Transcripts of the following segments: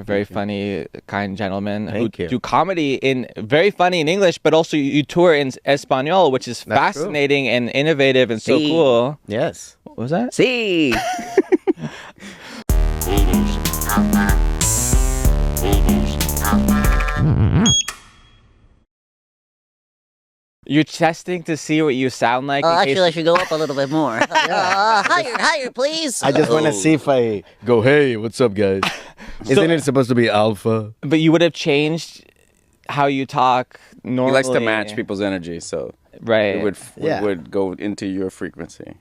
Very funny, kind gentleman who Thank you. do comedy in very funny in English, but also you tour in Espanol, which is That's fascinating and innovative and so cool. Yes. What was that? See. You're testing to see what you sound like. Actually, I should go up a little bit more. Higher, please. I just want to see if I go, hey, what's up, guys? Isn't it supposed to be alpha? But you would have changed how you talk normally. He likes to match people's energy, so right. it would go into your frequency.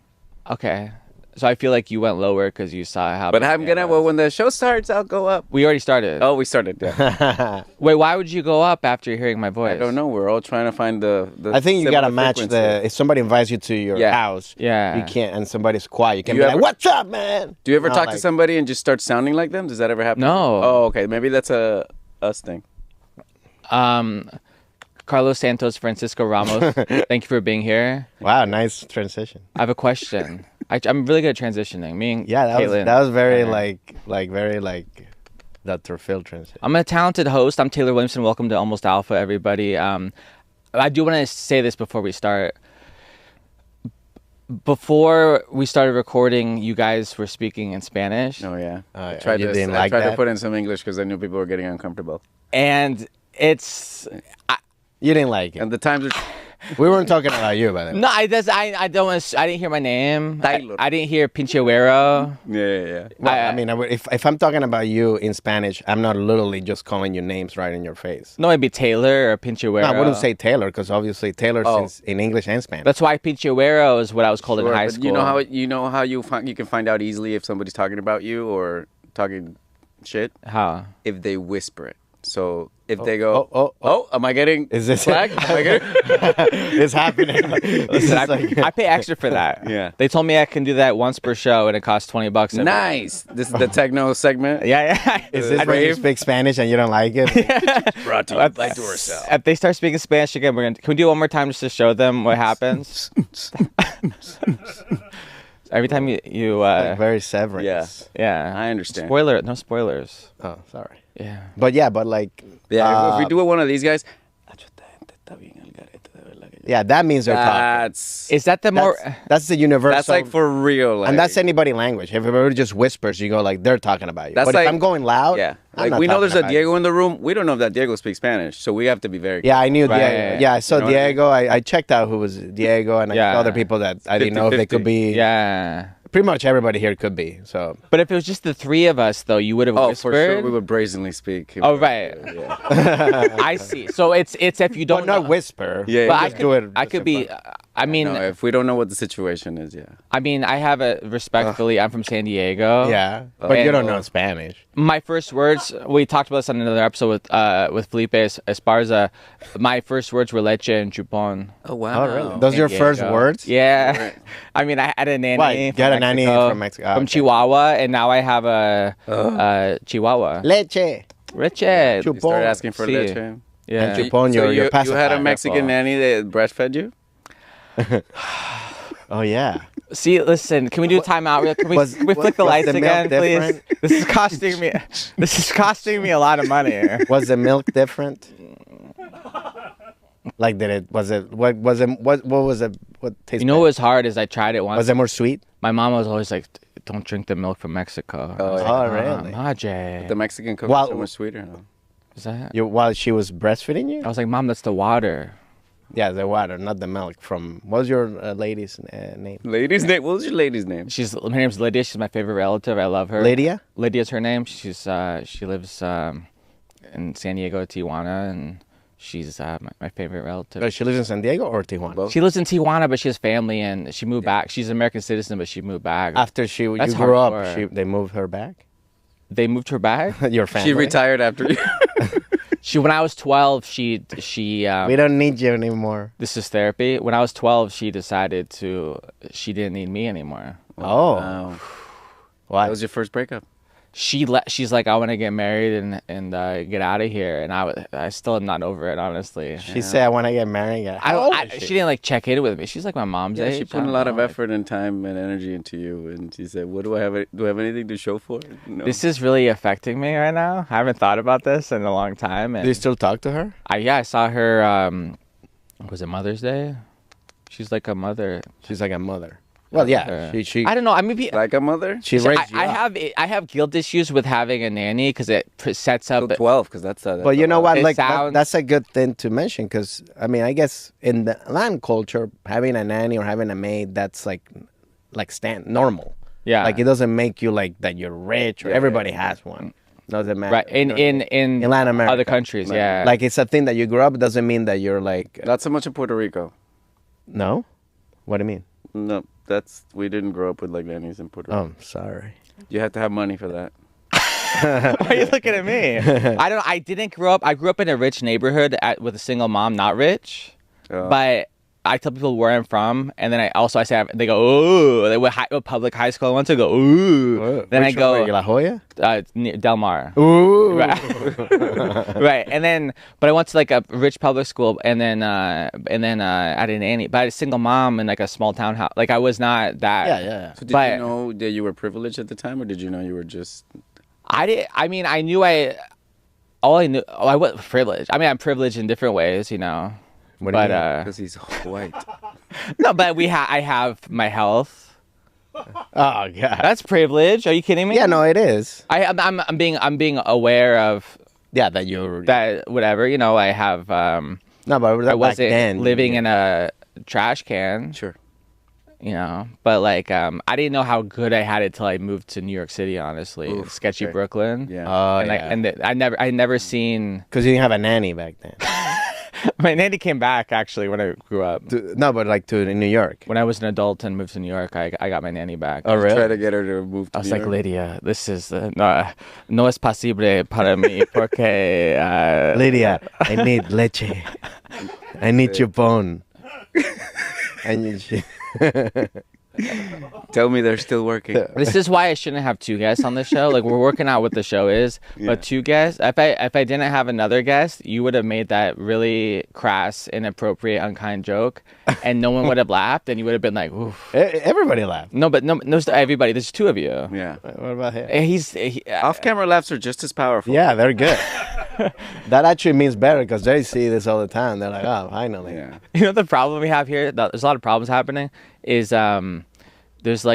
Okay. So I feel like you went lower because you saw how. But when the show starts, I'll go up. We already started. Oh, we started. Yeah. Wait, why would you go up after hearing my voice? I don't know. We're all trying to find the I think you similar gotta match frequency. if somebody invites you to your house, you can't, and somebody's quiet, you can be like, what's up, man? Do you ever talk to somebody and just start sounding like them? Does that ever happen? No. Oh, okay. Maybe that's a us thing. Carlos Santos, Francisco Ramos, thank you for being here. Wow, nice transition. I have a question. I'm really good at transitioning. Me and that was very very Dr. Phil transition. I'm a talented host. I'm Taylor Williamson. Welcome to Almost Alpha, everybody. I do want to say this before we start. Before we started recording, you guys were speaking in Spanish. Oh yeah. I tried to put in some English because I knew people were getting uncomfortable. And it's you didn't like it. And the times are. We weren't talking about you, by the way. No, I don't want to. I didn't hear my name. Taylor. I didn't hear Pinchuero. Yeah. Well, I mean, if I'm talking about you in Spanish, I'm not literally just calling you names right in your face. No, it'd be Taylor or Pinchuero. No, I wouldn't say Taylor because obviously Taylor's in English and Spanish. That's why Pinchuero is what I was called in high but school. you know how you can find out easily if somebody's talking about you or talking shit? How? If they whisper it. So if they go, am I getting flagged? It's happening. Listen, I pay extra for that. Yeah. They told me I can do that once per show and it costs $20. Nice. This is the techno segment. Yeah. Is this where you speak Spanish and you don't like it? Brought to you by Duracell. If they start speaking Spanish again, can we do it one more time just to show them what happens? Every time you very severance. Yeah. I understand. No spoilers. Oh, sorry. Yeah. But like if we do it one of these guys, yeah, that means they're talking. Is that the more? That's the universal. That's like for real. Like, and that's anybody language. If everybody just whispers, you go like they're talking about you. That's but like, if I'm going loud, like we know there's a Diego in the room. We don't know if that Diego speaks Spanish, so we have to be very. Yeah, I knew Right. Diego. Yeah, I saw Diego. I checked out who was Diego, and I saw other people that I didn't know if they could be. Yeah. Pretty much everybody here could be. So. But if it was just the three of us, though, you would have whispered. For sure, we would brazenly speak. Oh, right. I see. So it's if you don't. But not whisper. Yeah. But yeah. I could be. I mean, no, if we don't know what the situation is, I mean, I have a respectfully. I'm from San Diego. Yeah, but you don't know Spanish. My first words. We talked about this on another episode with Felipe Esparza. My first words were leche and chupon. Oh wow! Oh really? Those are your first words? Yeah. Right. I mean, I had a nanny. Why? Get a nanny from Mexico. From Chihuahua, and now I have a Chihuahua. Leche. Leche. You started asking for leche. Yeah. And chupon, your pacifier. You had a Mexican nanny that breastfed you? Oh yeah. See, listen. Can we do a timeout? Can we flick the lights again, please? This is costing me. This is costing me a lot of money. Was the milk different? Like, what was it? What tasted? You know what was hard is I tried it once. Was it more sweet? My mom was always like, "Don't drink the milk from Mexico." Oh, really? Maje. The Mexican cook is so much sweeter. No? Is that? While she was breastfeeding you? I was like, "Mom, that's the water." Yeah, the water, not the milk. What was your lady's name? Lady's name? What was your lady's name? Her name's Lydia. She's my favorite relative. I love her. Lydia? Lydia's her name. She lives in San Diego, Tijuana, and she's my favorite relative. She lives in San Diego or Tijuana? Both? She lives in Tijuana, but she has family, and she moved back. She's an American citizen, but she moved back. After you grew up, they moved her back? They moved her back? Your family? She retired after you. When I was 12, she we don't need you anymore. This is therapy. When I was 12, she decided she didn't need me anymore. Oh. Wow. Why? That was your first breakup. she's like, I want to get married and get out of here, and I still am not over it, honestly. She said, I want to get married. She didn't like check in with me. She's like my mom's age. She put a lot of effort and time and energy into you, and she said, "What do I have? Do I have anything to show for it?" No. This is really affecting me right now. I haven't thought about this in a long time. And Do you still talk to her? I saw her. Was it Mother's Day? She's like a mother. She's like a mother. Well, yeah. She I don't know. I mean, like a mother. she raised you I up. have guilt issues with having a nanny because it sets up. So 12, because that's. But you know what? It Like sounds- that's a good thing to mention because I mean, I guess in the Latin culture, having a nanny or having a maid, that's like normal. Yeah. Like it doesn't make you like that you're rich or everybody has one. Doesn't matter. Right in Latin America, other countries, yeah. Like it's a thing that you grew up. Doesn't mean that you're like Not so much in Puerto Rico. no. What do you mean? No, we didn't grow up with like nannies in Puerto Rico. Oh, sorry. You have to have money for that. Why are you looking at me? I didn't grow up. I grew up in a rich neighborhood with a single mom, not rich. But I tell people where I'm from, and then I say they go ooh. They what public high school I went to go ooh. Then Which I go one were you, La Jolla. Near Del Mar. Ooh. Right, and then but I went to like a rich public school, and then I had a nanny, but I had a single mom in like a small town house. Like I was not that. Yeah. So did But- you know that you were privileged at the time, or did you know you were just? I did. I mean, I knew all I knew. Oh, I was privileged. I mean, I'm privileged in different ways, you know. What do you mean? Because he's white. No, but I have my health. Oh God. That's privilege. Are you kidding me? Yeah, no, it is. I'm being aware of Yeah, that you're. that. Whatever, you know. I have. No, but I back wasn't then, living in a trash can. Sure. You know, but like I didn't know how good I had it till I moved to New York City. Honestly, Oof, sketchy okay. Brooklyn. Yeah. Oh And yeah. I never seen. Because you didn't have a nanny back then. My nanny came back actually when I grew up. No, but like to in New York. When I was an adult and moved to New York, I got my nanny back. Oh really? Try to get her to move. To I was New like, York. Lydia, this is no es posible para mí porque Lydia, I need leche. I need chupon. Tell me they're still working. This is why I shouldn't have two guests on the show. Like we're working out what the show is, but two guests. If I didn't have another guest, you would have made that really crass, inappropriate, unkind joke, and no one would have laughed, and you would have been like, "Oof." Everybody laughed. No, it's everybody. There's two of you. Yeah. What about him? Off-camera laughs are just as powerful. Yeah, they're good. That actually means better because they see this all the time. They're like, oh, finally. Yeah. You know the problem we have here? There's a lot of problems happening. Is there's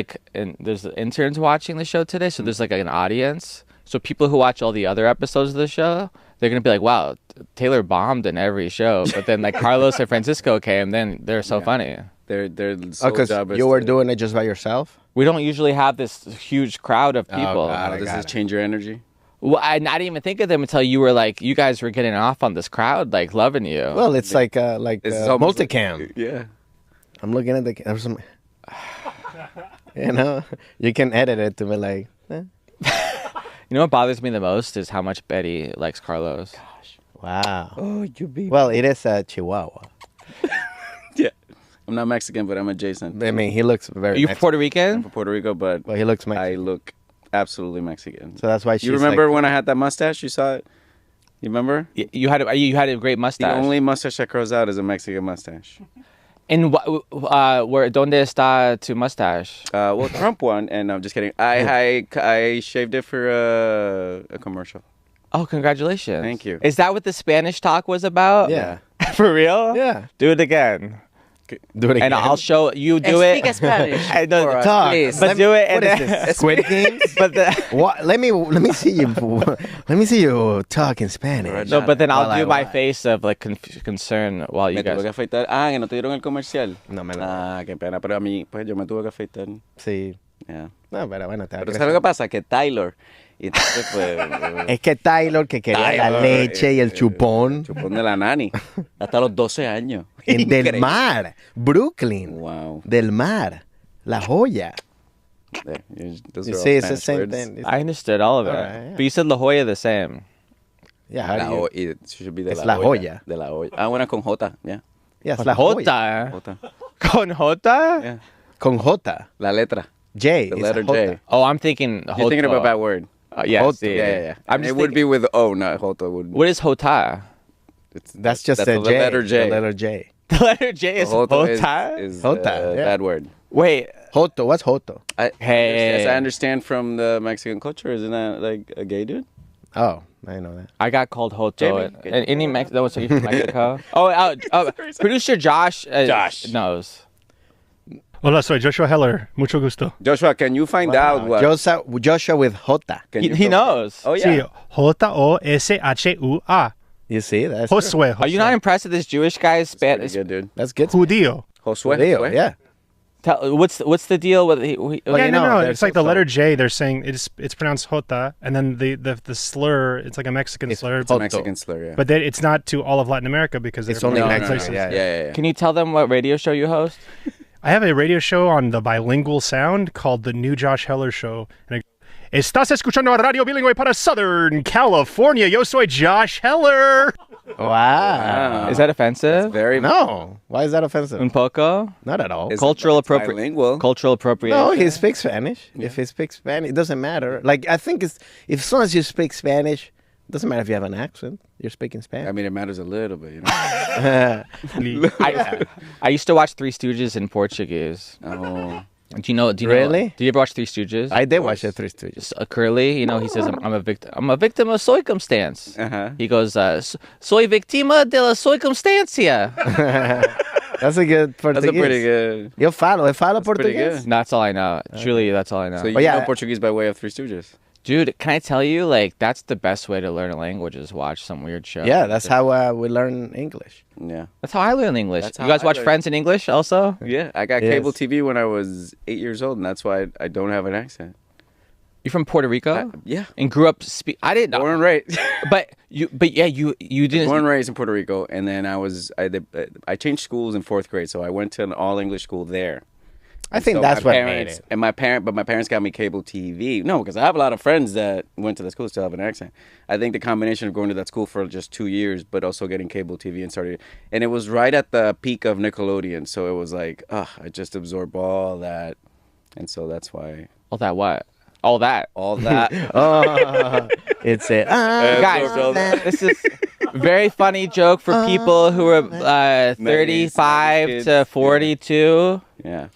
interns watching the show today, so there's like an audience. So people who watch all the other episodes of the show, they're gonna be like, "Wow, Taylor bombed in every show," but then like Carlos and Francisco came, then they're so funny. Their Oh, sole because job is you were to- doing it just by yourself? We don't usually have this huge crowd of people. God. Does got this it. change your energy? Well, I didn't even think of them until you were like, you guys were getting off on this crowd, like loving you. Well, it's like It's almost multicam. Yeah. I'm looking at there's some, you know, you can edit it to be like, You know what bothers me the most is how much Betty likes Carlos. wow. Oh, you be. Well, it is a Chihuahua. Yeah. I'm not Mexican, but I'm adjacent. I mean, he looks very. Are you Mexican. Puerto I'm Rican? from Puerto Rico, but Well, he looks Mexican. I look absolutely Mexican. So that's why she's You remember like, when I had that mustache? You saw it? You remember? You had a great The mustache. only mustache that grows out is a Mexican mustache. And where donde está tu mustache? Well, Trump won, and I'm just kidding. I shaved it for a commercial. Oh, congratulations! Thank you. Is that what the Spanish talk was about? Yeah. For real? Yeah. Do it again. Do it again. And I'll show you do it. Speak Spanish. I know, for us, Talk. please. but do it. What And is this? Squid Games? But What? Let me see you. Let me see you talk in Spanish. no, but then I'll While do I my watch. face of like concern while you Me tuve que guys. afeitar. Ah, que no te dieron el comercial. No me lo. Ah, qué pena. Pero a mí, pues yo me tuve que afeitar. Sí. Yeah. No, pero bueno, te va a Pero crecer. ¿sabes lo que pasa? Que Taylor. Y entonces, pues. Es que Taylor, que quería la Taylor, leche y el chupón. Chupón de la nani. Hasta los 12 años. En Del Increíble. Mar, Brooklyn. Wow. Del Mar, La Joya. There, those You are all see, it's the Spanish same words. thing. I understood all of it, Alright, yeah. but you said La Jolla the same. Yeah, how La do you? O- it should be de Es la La olla. Joya. De la olla. Ah, bueno, con J. Yeah. Yes, La Joya. Jota. J. Con Jota? Yeah. Con J. La letra. J. The it's letter a J. J. Oh, I'm thinking. You're thinking of a bad word. Yeah, Hoto. see. Yeah. I'm And just it would be with O, not Hoto. What is hota? That's just That's a the J. letter J. The letter J. The letter J is Hoto hota? is Hota, yeah. bad word. Wait. Hoto. What's Hoto? Hey. As I understand from the Mexican culture, isn't that like a gay dude? Oh, I didn't know that. I got called Hoto. Jamie? And any Mexico from Mexico? Producer Josh, knows. Hola, soy Joshua Heller. Mucho gusto. Joshua, can you find out what? Joshua with Jota. Can He you knows. Oh, yeah. Sí, Joshua. You see? That's true. Josue. Are you not impressed with this Jewish guy's Pretty Spanish? good, dude. That's good. Judío. Josue. Leo, Josue? yeah. What's the deal with Well, Yeah, you no. know, It's there's like the also- letter J. They're saying it's pronounced Jota, and then the slur. It's like a Mexican slur. Hoto. Mexican slur, yeah. But it's not to all of Latin America because It's they're only from Mexico. places. Yeah. Can you tell them what radio show you host? I have a radio show on the bilingual sound called The New Josh Heller Show. And Estás escuchando Radio Bilingüe para Southern California. Yo soy Josh Heller. Wow. Is that offensive? That's very No. Why is that offensive? Un poco? Not at all. It's Cultural bilingual. Cultural appropriation. No, he speaks Spanish. If he speaks Spanish, it doesn't matter. Like, I think it's if as long as you speak Spanish, it doesn't matter if you have an accent. You're speaking Spanish. I mean, it matters a little bit, you know. I used to watch Three Stooges in Portuguese. Oh. Do you know? Really? Did you ever watch Three Stooges? I did watch the Three Stooges. Curly, he says, I'm a victim. I'm a victim of circumstance. Uh-huh. He goes, soy víctima de la circunstancia. That's a good Portuguese. That's a pretty good. You follow pretty Portuguese? good. That's all I know. Truly, that's all I know. So you But yeah. know Portuguese by way of Three Stooges. Dude, can I tell you, like, that's the best way to learn a language is watch some weird show. Yeah, that's how we learn English. Yeah. That's how I learn English. That's You how guys I watch learn. Friends in English also? Yeah, I got Yes. cable TV when I was 8 years old, and that's why I don't have an accent. You're from Puerto Rico? Yeah. And grew up I didn't know. Born and raised. You didn't. Born and raised in Puerto Rico, and then I changed schools in 4th grade, so I went to an all English school there. I think So that's my what parents, made it. And my parents got me cable TV. No, because I have a lot of friends that went to the school still have an accent. I think the combination of going to that school for just 2 years, but also getting cable TV and it was right at the peak of Nickelodeon, so it was like, I just absorbed all that, and so that's why All that what? All that. all that. Oh, it's it. Guys, this is very funny joke for people who are 35 to 42. Yeah.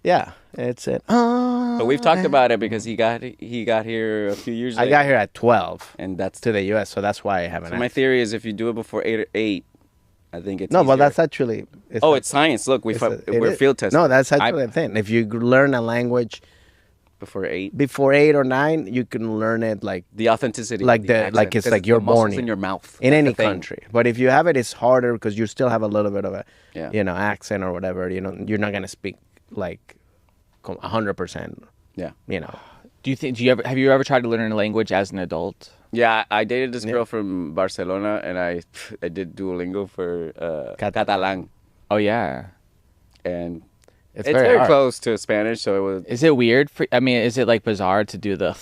Yeah, it's it. But we've talked about it because he got here a few years I later. got here at 12 and that's to the U.S., so that's why I haven't. so my theory is if you do it before 8, I think it's No, but easier. that's actually. It's science. Look, it we're is. field testing. No, that's actually the thing. If you learn a language before 8. before 8 or 9, you can learn it like The authenticity, Like of the- accent, like it's 'cause like you're the muscles born in your mouth in That's any the thing. country. But if you have it, it's harder because you still have a little bit of a, Yeah. accent or whatever. You're not gonna speak like 100%. Yeah, Have you ever tried to learn a language as an adult? yeah. I dated this girl from Barcelona, and I did Duolingo for Catalan, Oh yeah. and It's it's very very hard. close to Spanish. So it was Is it weird is it like bizarre to do the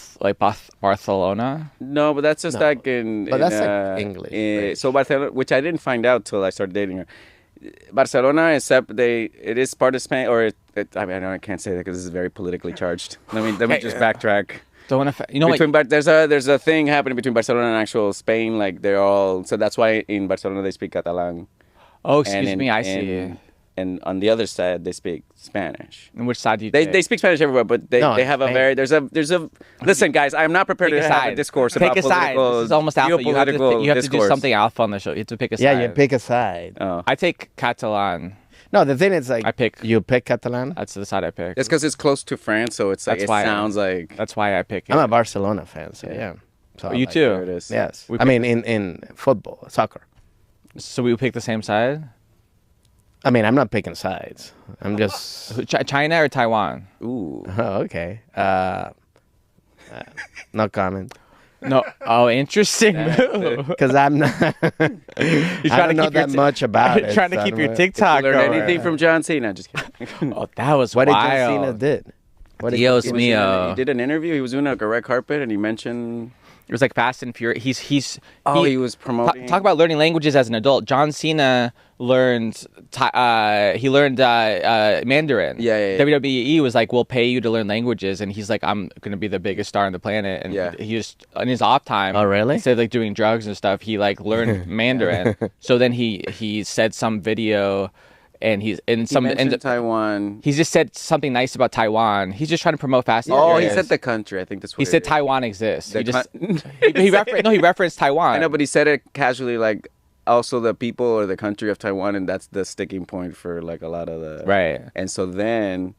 Barcelona? no, but that's just like in. But in, that's like English, so Barcelona, which I didn't find out till I started dating her. Barcelona, except it is part of Spain, or I mean, I can't say that because this is very politically charged. Let me just backtrack. Don't want to. You know what? There's a thing happening between Barcelona and actual Spain. Like they're all so that's why in Barcelona they speak Catalan. Oh, excuse and me. I see. And on the other side they speak Spanish. And which side do you They take? they speak Spanish everywhere, but they No, have a Spain. very there's a listen guys. I'm not prepared Pick to a have side. a discourse Pick about a side. political. This is almost alpha. You have to do discourse. something alpha on the show. You have to pick a side. Yeah, you pick a side. Oh. I take Catalan. No, the thing is like you pick Catalan. That's the side I pick. It's because it's close to France, so it's like That's it why sounds like That's why I pick it. I'm a Barcelona fan, so yeah. So You like, too. there it is. Yes, We I mean in football, soccer. So we pick the same side. I mean, I'm not picking sides. I'm just China or Taiwan? Ooh. oh, okay. No comment. No. Oh, interesting. Because I'm not. I don't know that much about it. Trying to so keep I your don't- TikTok Learn going. anything from John Cena? Just kidding. Oh, that was What did John wild. Cena did? What did Dios He was in mío. he did an interview. He was doing a red carpet, and he mentioned It was like Fast and Furious. He was promoting. Talk about learning languages as an adult. John Cena learned Mandarin. Yeah. WWE was like, we'll pay you to learn languages, and he's like, I'm gonna be the biggest star on the planet. And he just in his off time. Oh, really? Instead of like doing drugs and stuff, he like learned Mandarin. So then he said some video. And he mentioned Taiwan. He's just said something nice about Taiwan. He's just trying to promote Fast and Oh, Furious. he said the country. I think that's what he said. is. Taiwan exists. The He referenced Taiwan. I know, but he said it casually, like also the people or the country of Taiwan, and that's the sticking point for like a lot of the Right. And so then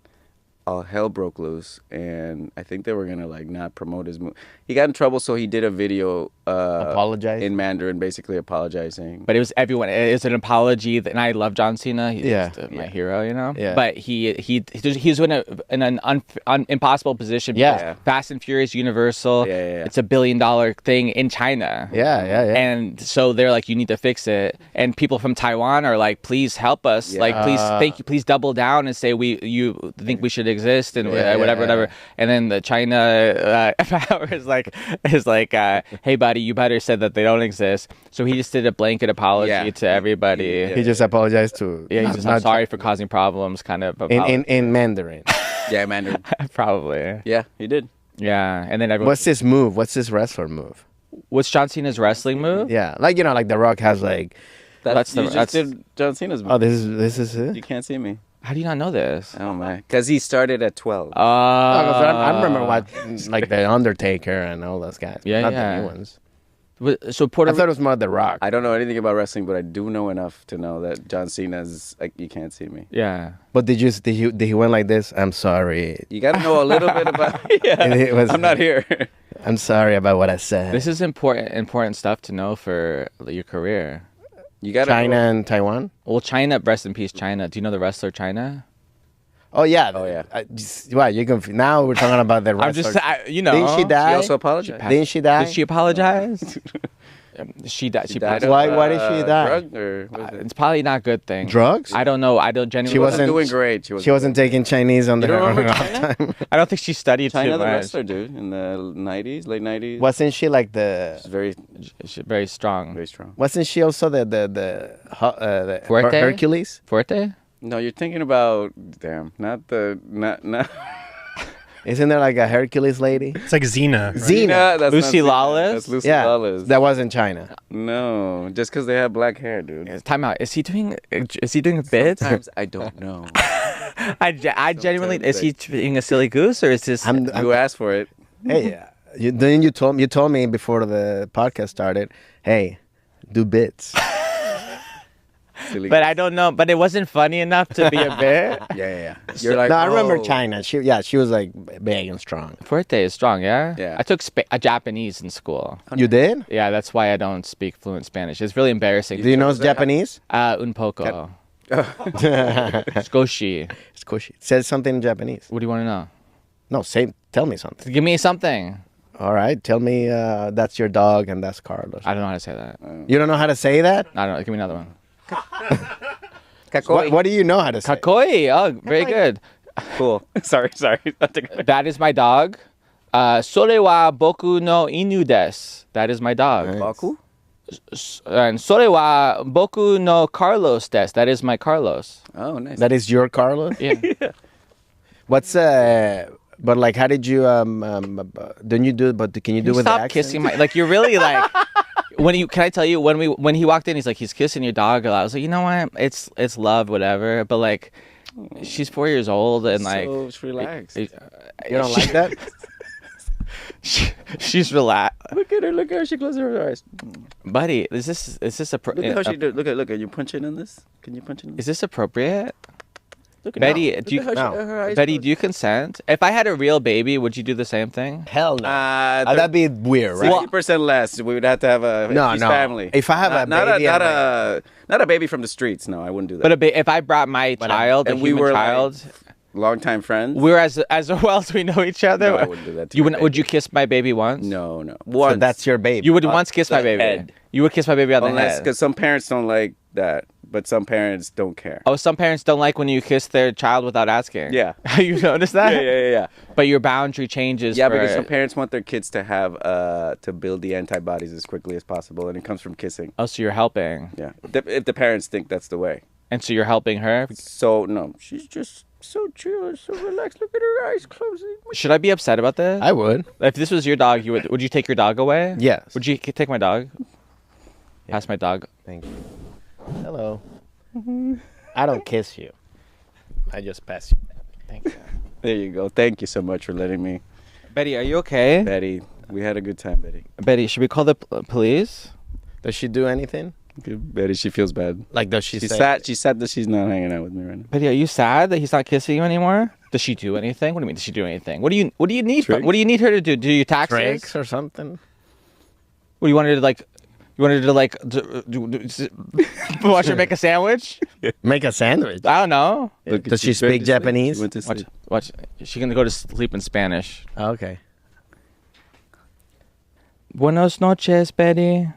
all hell broke loose, and I think they were gonna like not promote his movie. He got in trouble, so he did a video apologize in Mandarin, basically apologizing. But it was everyone. It's an apology, and I love John Cena. He's Yeah. just my hero, you know. Yeah. But he's in an impossible position. Because Yeah. Fast and Furious, Universal. Yeah. It's $1 billion thing in China. Yeah. And so they're like, you need to fix it. And people from Taiwan are like, please help us. Yeah. Like, please, thank you. Please double down and say you think we should exist and whatever. And then the China power is like, hey buddy, you better said that they don't exist. So he just did a blanket apology to everybody. He just apologized to. He's just, I'm sorry for causing problems, kind of. In Mandarin. Yeah, Mandarin. Probably. Yeah, he did. Yeah, and then everyone. What's his move? What's his wrestler move? What's John Cena's wrestling move? Yeah, like like The Rock has like. You just did John Cena's movie. Oh, this is it. You can't see me. How do you not know this? Oh my, because he started at 12. I remember watching like The Undertaker and all those guys. Not the new ones. So I Puerto thought it was more The Rock. I don't know anything about wrestling, but I do know enough to know that John Cena's like, you can't see me. Yeah. But did he went like this? I'm sorry. You got to know a little bit about. And it was- I'm not here. I'm sorry about what I said. This is important stuff to know for your career. You got China and Taiwan. Well, China, rest in peace, China. Do you know the wrestler China? Oh yeah. Oh, yeah. Wow, you can. Now we're talking about the wrestler. I'm just, Didn't she die? She also apologized. Didn't she die? Did she apologize? She died. She died passed. of, Why did she die? Drug or what is it? It's probably not a good thing. Drugs? I don't know. I don't genuinely. She wasn't doing great. She wasn't taking Chinese on You the don't on her remember off China? time. I don't think she studied China too the much. wrestler, dude, in the 90s, late 90s. Wasn't she like the? She's very, She's very strong. very strong. Wasn't she also the Fuerte? Hercules? Forte? No, you're thinking about not. Isn't there like a Hercules lady? It's like Xena. Right? Xena. That's Lucy not Xena. Lawless? That's Lucy Yeah, Lawless. that was in China. No, just because they have black hair, dude. Time out. Is he doing a bit? Sometimes I don't know. I genuinely, is he being a silly goose or is this? You asked for it. Hey, you told me before the podcast started. Hey, do bits. Silly. But I don't know. But it wasn't funny enough to be a bit. Yeah. You're like, No, I remember oh. China. She was like big and strong. Forte is strong, yeah? Yeah. I took a Japanese in school. You did? Yeah, that's why I don't speak fluent Spanish. It's really embarrassing. Do you know Japanese? Un poco. Skoshi. It's Koshi. Says something in Japanese. What do you want to know? No, tell me something. Give me something. All right, tell me that's your dog and that's Carlos. I don't know how to say that. You don't know how to say that? I don't know. Give me another one. Kakoi. What do you know how to say? Kakoi. Oh, very good. Cool. Sorry. That is my dog. Sore wa boku no inu desu. That is my dog. Baku? And sore wa boku no Carlos desu. That is my Carlos. Oh, nice. That is your Carlos? Yeah. What's but like how did you don't you do but can you do with the Stop accent? kissing my, like, you're really like, can I tell you, when he walked in, he's like, he's kissing your dog a lot. I was like, you know what, it's love, whatever, but like, she's 4 years old and like, so just relax. You don't like that? she's relaxed. Look at her. She closes her eyes. Buddy, is this Look at how she do. Look at. You punching in this? Can you punch in this? is this appropriate? Look at Betty, Look do you, at how her eyes Betty, close. do you consent? If I had a real baby, would you do the same thing? Hell no. That'd be weird, right? 50% less. We would have to have a No, his no. family. If I have a baby, not a baby from the streets. No, I wouldn't do that. But if I brought my child, and a we human were child, longtime friends. we're as well as we know each other. No, I wouldn't do that to You your would you kiss my baby once? No. So Once. that's your baby. You would once kiss my the baby. head. You would kiss my baby on the Unless head. because some parents don't like that, but some parents don't care. Oh, some parents don't like when you kiss their child without asking. Yeah. You notice that? Yeah. But your boundary changes. Yeah, for... because some parents want their kids to have to build the antibodies as quickly as possible, and it comes from kissing. Oh, so you're helping. Yeah, if the parents think that's the way. And so you're helping her? So no, she's just so chill, so relaxed. Look at her eyes closing. Should I be upset about this? I would. If this was your dog, would you take your dog away? Yes. Would you take my dog? Yeah. Pass my dog. Thank you. Hello. I don't kiss you. I just pass you. Thank you. There you go. Thank you so much for letting me. Betty, are you okay? Betty, we had a good time, Betty. Betty, should we call the police? Does she do anything? Betty, she feels bad. Like, does she She's say... sad. She's sad that she's not hanging out with me right now. Betty, are you sad that he's not kissing you anymore? Does she do anything? What do you mean? Does she do anything? What do you need? Tricks? What do you need her to do? Do you taxes? Tricks or something? What do you want her to like? You want her to like watch her make a sandwich? Make a sandwich. I don't know. Look, Does she speak Japanese? She went to Watch. sleep. Watch. She's gonna go to sleep in Spanish. Oh, okay. Buenos noches, Betty.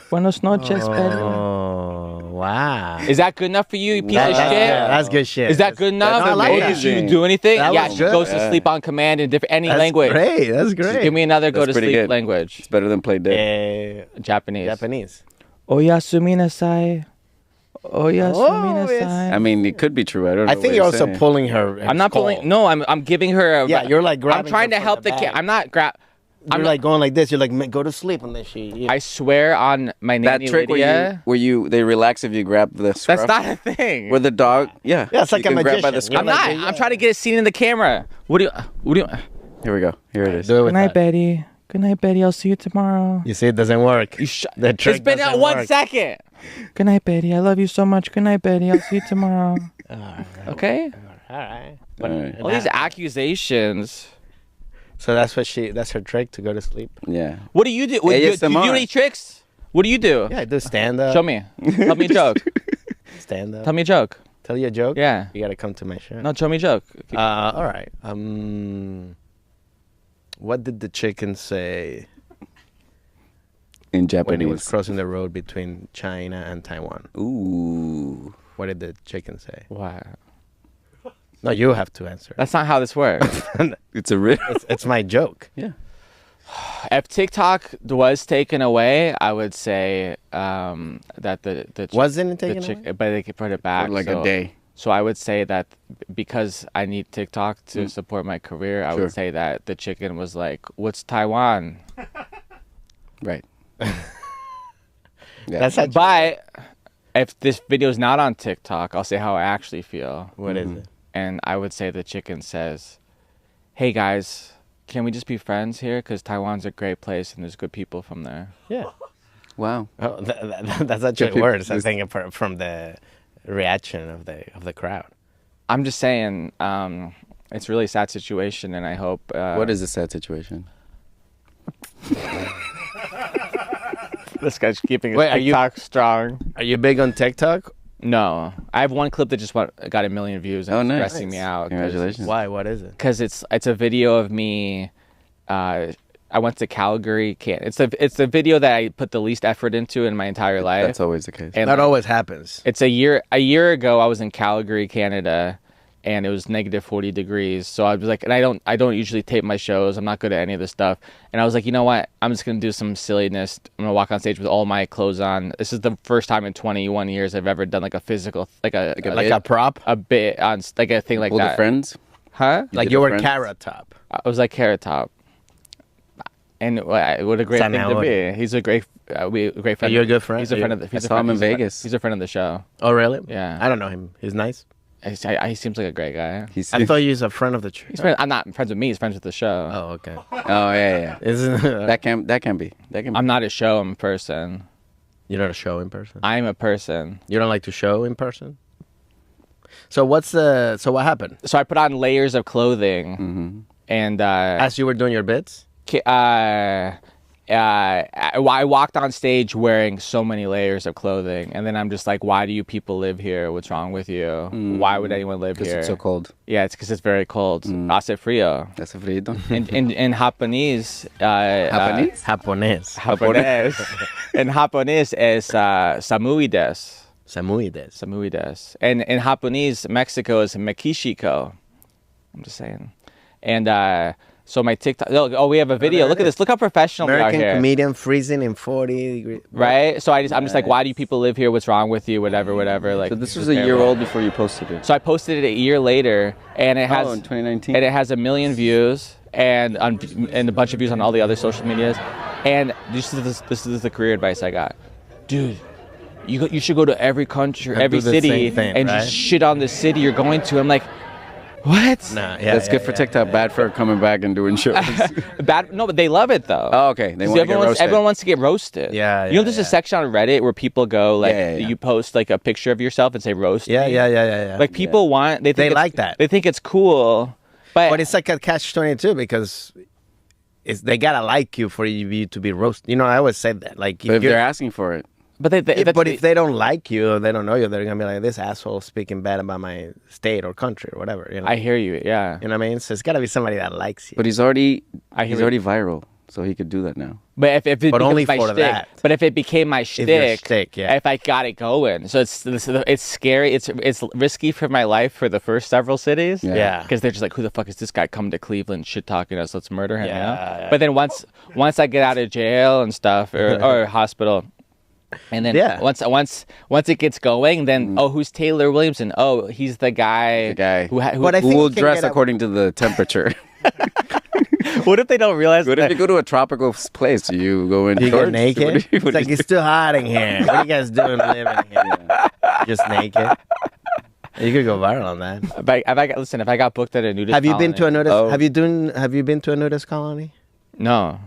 Buenos noches, Betty. Oh, wow. Is that good enough for you, you piece of shit? That's good shit. Is that good enough? I like Or that. did she do anything? That Yeah, was she good. goes to sleep on command in any That's language. great. That's great. Give me another go That's to pretty sleep good. language. It's better than play dead. Japanese. Japanese. Oyasumi nasai. Oyasumi it's- nasai. I mean, it could be true. I don't know. I think what you're also saying. pulling her. I'm not pulling. No, I'm giving her. Yeah, you're like grabbing I'm trying her to from help the the kid. back. I'm not grab. You're like going like this. You're like, go to sleep, and then she. I swear on my That nanny trick Lydia. where you they relax if you grab the scruff. That's not a thing. Where the dog, yeah. Yeah, it's like you a can grab by the magician. scruff. I'm not. Yeah. I'm trying to get it seen in the camera. What do you? Here we go. Here it is. Do it Good with night, that. Betty. Good night, Betty. I'll see you tomorrow. You see, it doesn't work. You The trick It's been doesn't 1 work. second. Good night, Betty. I love you so much. Good night, Betty. I'll see you tomorrow. Okay. All right. All right. All these accusations. So that's her trick to go to sleep. Yeah. What do you do? Do you do ASMR. any tricks? What do you do? Yeah, I do stand up. Show me. Tell me a joke. Stand up. Tell me a joke. Tell you a joke. Yeah. You gotta come to my show. No, tell me a joke. All right. What did the chicken say In when Japanese. he was crossing the road between China and Taiwan? Ooh. What did the chicken say? What? No, you have to answer. That's not how this works. It's a riddle. It's my joke. Yeah. If TikTok was taken away, I would say that the Wasn't it the taken away? but they could put it back For like so, a day. So I would say that because I need TikTok to support my career, I Sure. would say that the chicken was like, "What's Taiwan?" Right. Yeah. That's actually, But if this video is not on TikTok, I'll say how I actually feel. what is it? And I would say the chicken says, "Hey guys, can we just be friends here? Because Taiwan's a great place and there's good people from there." Yeah. Wow. Oh, that's actually people- words. I think from the reaction of the crowd. I'm just saying, it's a really sad situation, and I hope. What is a sad situation? This guy's keeping his Wait, are you- TikTok strong? Are you big on TikTok? No, I have one clip that just got 1 million views. And Oh, it's nice. stressing me out. Congratulations. Why? What is it? Because it's a video of me. I went to Calgary. It's a video that I put the least effort into in my entire life. That's always the case. And That always happens. It's a year ago. I was in Calgary, Canada, and it was negative 40 degrees. So I was like, and I don't usually tape my shows. I'm not good at any of this stuff. And I was like, you know what? I'm just gonna do some silliness. I'm gonna walk on stage with all my clothes on. This is the first time in 21 years I've ever done like a physical, like Like a prop? a bit on like a thing like All that. the friends? Huh? Like did you a were Friends? Carrot Top. I was like Carrot Top. And what a great thing to Zanahoria. be. He's a great friend. Are you a good friend? He's a friend of the. I He's a saw him friend, in he's a friend- Vegas. He's a friend of the show. Oh, really? Yeah. I don't know him. He's nice. He seems like a great guy. He's, I thought he was a friend of the church. He's I'm not friends with me. He's friends with the show. Oh, okay. oh, yeah. Isn't That can be. I'm not a show in person. you don't show in person? I'm a person. You don't like to show in person? So what happened? So I put on layers of clothing, Mm-hmm. and As you were doing your bits? I walked on stage wearing so many layers of clothing, and then I'm just like, why do you people live here? What's wrong with you? Why would anyone live here? It's so cold. Yeah, it's because it's very cold. Hace frío. Hace frío. In Japanese, Japanese? Japonés. in Japanese is samui desu. Samui desu. Samui desu. And in Japanese, Mexico is Mekishiko. I'm just saying. And so my TikTok. Oh, we have a video. Look at this. Look how professional American we are here. comedian freezing in 40 degrees. Right? So I'm just like, why do you people live here? What's wrong with you? Whatever. Like. So this was a year old before you posted it. So I posted it a year later, and it has in 2019. and it has 1 million views and a bunch of views on all the other social medias. And this is the career advice I got, dude. You should go to every country, every do the city, same thing, and right? just shit on the city you're going to. I'm like, what? Nah, That's good for TikTok. Bad for coming back and doing shows. Bad? No, but they love it though. Oh, okay. They want to get roasted. Everyone wants to get roasted. Yeah, You know, yeah, there's a section on Reddit where people go like, Yeah. you post like a picture of yourself and say roast. Yeah, me. yeah. Like people want. They like that. They think it's cool, But it's like a catch-22 because they gotta like you for you to be roasted. You know, I always say that. Like, But if they're asking for it. But if they don't like you or they don't know you, they're gonna be like, this asshole speaking bad about my state or country or whatever. You know? I hear you. Yeah. You know what I mean? So it's gotta be somebody that likes you. But he's already hear already viral, so he could do that now. But if it But becomes only my for shtick, that. But if it became my your shtick, shtick, yeah. if I got it going, so it's scary. It's risky for my life for the first several cities. Yeah. Because they're just like, who the fuck is this guy coming to Cleveland, shit talking us? Let's murder him. Yeah, You know? yeah. But then once I get out of jail and stuff or hospital. And then Yeah. once it gets going, then who's Taylor Williamson? Oh, he's the guy. Who But I Who think will you can dress get a- according to the temperature. what if they don't realize What that? if you go to a tropical place? You go in You shorts? get naked? What do It's you like, do? it's too hot in here. What are you guys doing living here? Just naked? You could go viral on that. If I got booked at a nudist Have you been to a colony- nudist? Oh. Have you been to a nudist colony? No.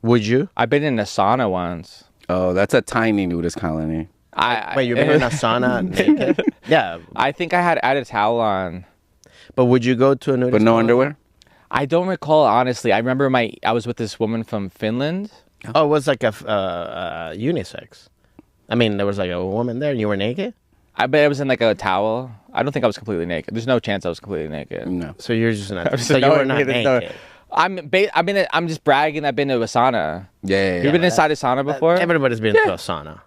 Would you? I've been in a sauna once. Oh, that's a tiny nudist colony. Wait, you've been in a sauna naked? Yeah, I think I had a towel on. but would you go to a nudist? But no colony? underwear? I don't recall honestly. I remember I was with this woman from Finland. Oh, it was like a unisex. I mean, there was like a woman there, and you were naked. I bet I was in like a towel. I don't think I was completely naked. There's no chance I was completely naked. No. So you're just not. Just So you were not there's no- naked. I'm just bragging. I've been to a sauna. Yeah. You've been inside a sauna before? Everybody's been to a sauna,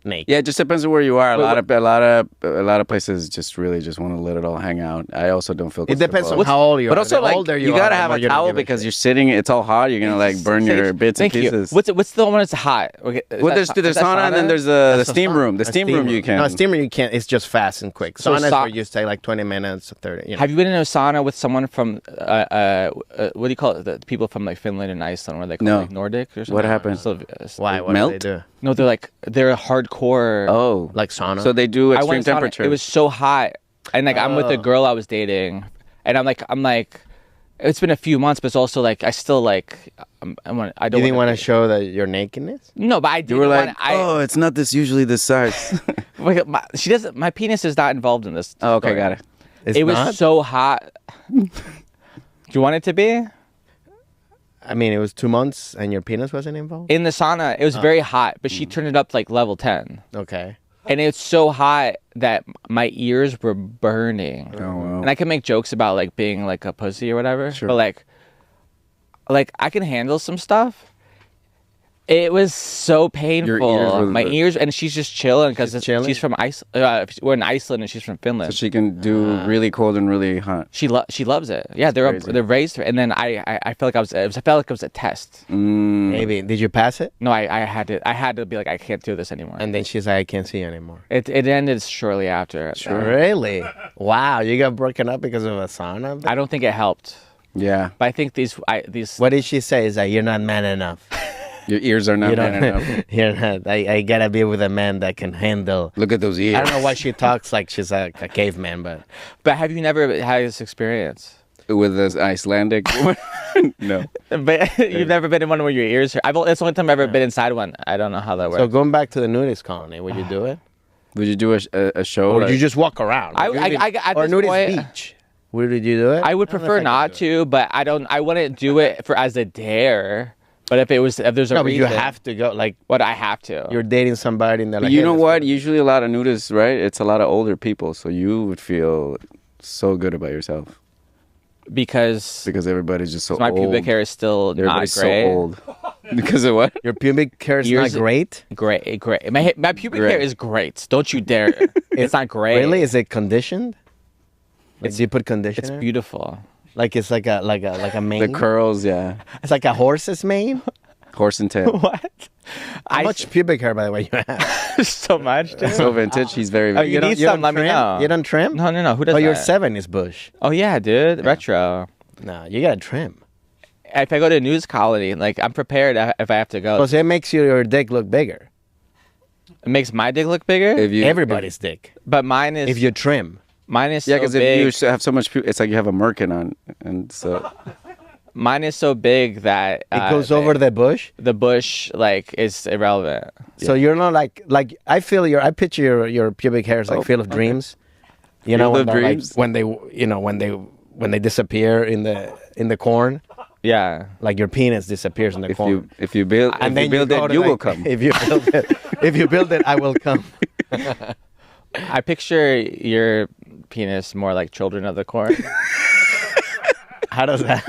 naked. Yeah, it just depends on where you are. A lot of places just really just want to let it all hang out. I also don't feel. It depends on comfortable. how old you are. But also, The like, older you are, gotta the have more a you don't towel give a because shit. you're sitting. It's all hot. You're gonna like burn your bits and Thank pieces. you. What's the one that's hot? Okay, is Well, that there's is that sauna and then there's the That's a steam sauna. room. The A steam room you can. No, steam room you can't. It's just fast and quick. So Sauna is sa- where you stay like 20 minutes, 30. You know. Have you been in a sauna with someone from what do you call it? The people from like Finland and Iceland, where they call No. like Nordic or something? What happened? Why? What Melt? do they do? No, they're hardcore. Oh, Like sauna? so they do I extreme went sauna. temperature. It was so hot, and like I'm with a girl I was dating, and I'm like, it's been a few months, but it's also like I still like I don't. You didn't want to show that your nakedness? No, but I you did. were like, oh, it's not usually this size. she doesn't. My penis is not involved in this. Oh, okay, story. got it. It's It was not? so hot. Do you want it to be? I mean, it was 2 months and your penis wasn't involved? In the sauna, it was very hot, but she turned it up to like level 10. Okay. And it's so hot that my ears were burning. Oh, wow. And I can make jokes about like being like a pussy or whatever. Sure. But like I can handle some stuff. It was so painful. My ears, and she's just chilling because chilling? she's from Iceland. We're in Iceland, and she's from Finland. So she can do really cold and really hot. She loves it. Yeah, Crazy. they're raised her. And then I felt like I felt like it was a test. Maybe. Did you pass it? No, I had to be like, I can't do this anymore. And then she's like, I can't see you anymore. It ended shortly after. Really? Wow. You got broken up because of a sauna? I don't think it helped. Yeah. But I think these. What did she say? Is that you're not man enough? Your ears are not You man enough. You're not. I gotta be with a man that can handle. Look at those ears. I don't know why she talks like she's a caveman, but But have you never had this experience? With this Icelandic woman? No. But you've never been in one where your ears hurt. That's the only time I've ever been inside one. I don't know how that works. so going back to the nudist colony, would you do it, Would you do a show? or would like- you just walk around? I at or this nudist point, beach? Would you do it? I would don't know prefer if I could not do it. to, but I wouldn't do it as a dare. But if there's a No, but reason, you have to go. Like, what I have to. you're dating somebody and they're But like, you hey, know let's what? go. Usually a lot of nudists, right? It's a lot of older people, so you would feel so good about yourself because everybody's just so my old. pubic hair is still Everybody's not gray. so old. Because of what? Your pubic hair is Yours- not great? Great. My pubic Gray. hair is great. Don't you dare. It's not gray. Really? Is it conditioned? Like, do you put It's conditioner? beautiful. Like it's like a mane? The curls, yeah. It's like a horse's mane? Horse and tail. What? How much pubic hair, by the way, you have? so much, dude. So vintage. He's very Oh, you vintage. need some, let me trim? know. You don't trim? No. Who does Oh, that? your 7 is bush. Oh, yeah, dude. Retro. No, you gotta trim. If I go to a news colony, like, I'm prepared if I have to go. Because it makes your dick look bigger. It makes my dick look bigger, If you, Everybody's dick. but mine is If you trim. mine is Yeah, so because big. if you have so much, it's like you have a merkin on, and so Mine is so big that It goes over the bush. the bush like is irrelevant. So you're not like I picture your pubic hair as like Field of Dreams. You know, Field when of they're, Dreams? like, when they disappear in the corn, Yeah. like your penis disappears in the corn. if you build go it, to, you will like, come. If you build it, I will come. I picture your penis more like Children of the Corn. How does that?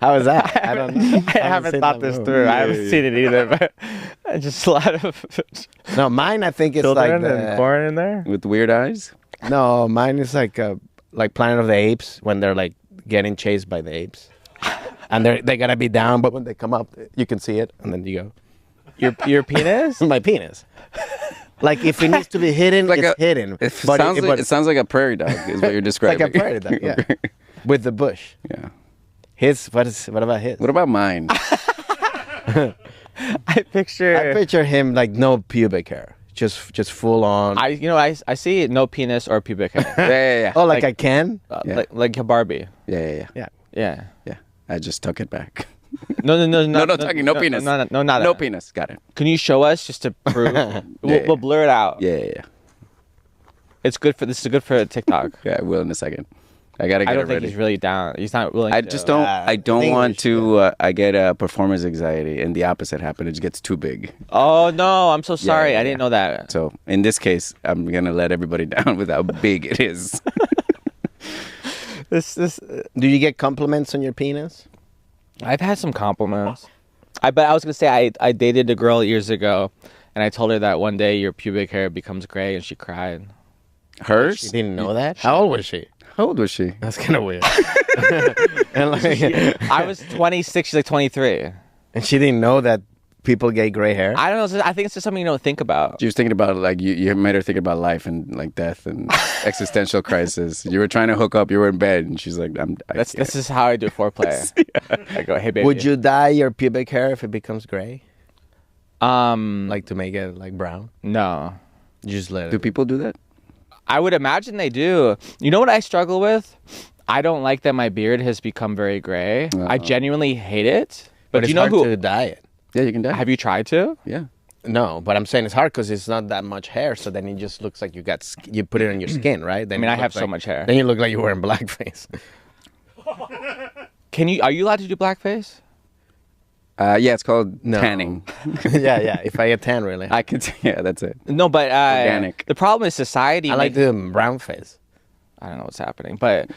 How is that? I don't know. I haven't thought this through. I haven't seen it either, but just a lot of No, mine I think it's like children and corn in there. With weird eyes. no, mine is like Planet of the Apes when they're like getting chased by the apes, and they gotta be down, but when they come up, you can see it, and then you go. Your penis? My penis. Like if it needs to be hidden, Like it's hidden. It But sounds like a prairie dog. Is what you're it's describing. like a prairie dog, yeah, with the bush. Yeah. What about his? What about mine? I picture I picture him like no pubic hair, just full on. I see no penis or pubic hair. Yeah. Oh, like I can? Yeah. Like a Barbie. Yeah. Yeah. Yeah. I just tuck it back. No, No talking. No penis. No, not No that. penis. Got it. Can you show us just to prove? We'll blur it out. Yeah. It's good for this is good for TikTok. Yeah, I will in a second. I gotta get I don't it think ready. he's really down. He's not willing. I to. just don't. I don't think we want to. I get performance anxiety, and the opposite happen. It just gets too big. Oh no! I'm so sorry. yeah, I didn't know that. So in this case, I'm gonna let everybody down with how big it is. This. Do you get compliments on your penis? I've had some compliments. But I was gonna say I dated a girl years ago, and I told her that one day your pubic hair becomes gray, and she cried. Hers? You didn't know that? How old was she? How old was she? That's kind of weird. and, like, I was 26. She's like 23. and she didn't know that people get gray hair. I don't know. I think it's just something you don't think about. She was thinking about like you made her think about life and like death and existential crisis. You were trying to hook up. You were in bed, and she's like, This is how I do foreplay. I go, hey baby. Would you dye your pubic hair if it becomes gray? Like Like to make it like brown? no. You just let Do it. people do that? I would imagine they do. You know what I struggle with? I don't like that my beard has become very gray. I genuinely hate it. But it's you know hard who? to dye it. Yeah, you can die. Have you tried to? Yeah. No, but I'm saying it's hard because it's not that much hair. So then it just looks like you put it on your skin, right? Then I mean, it I have looks so much hair. Then you look like you're wearing blackface. Are you allowed to do blackface? Yeah, it's called No. tanning. yeah. If I get tan, really. I can. Yeah, that's it. No, but Organic. the problem is society. I like the brown face. I don't know what's happening, but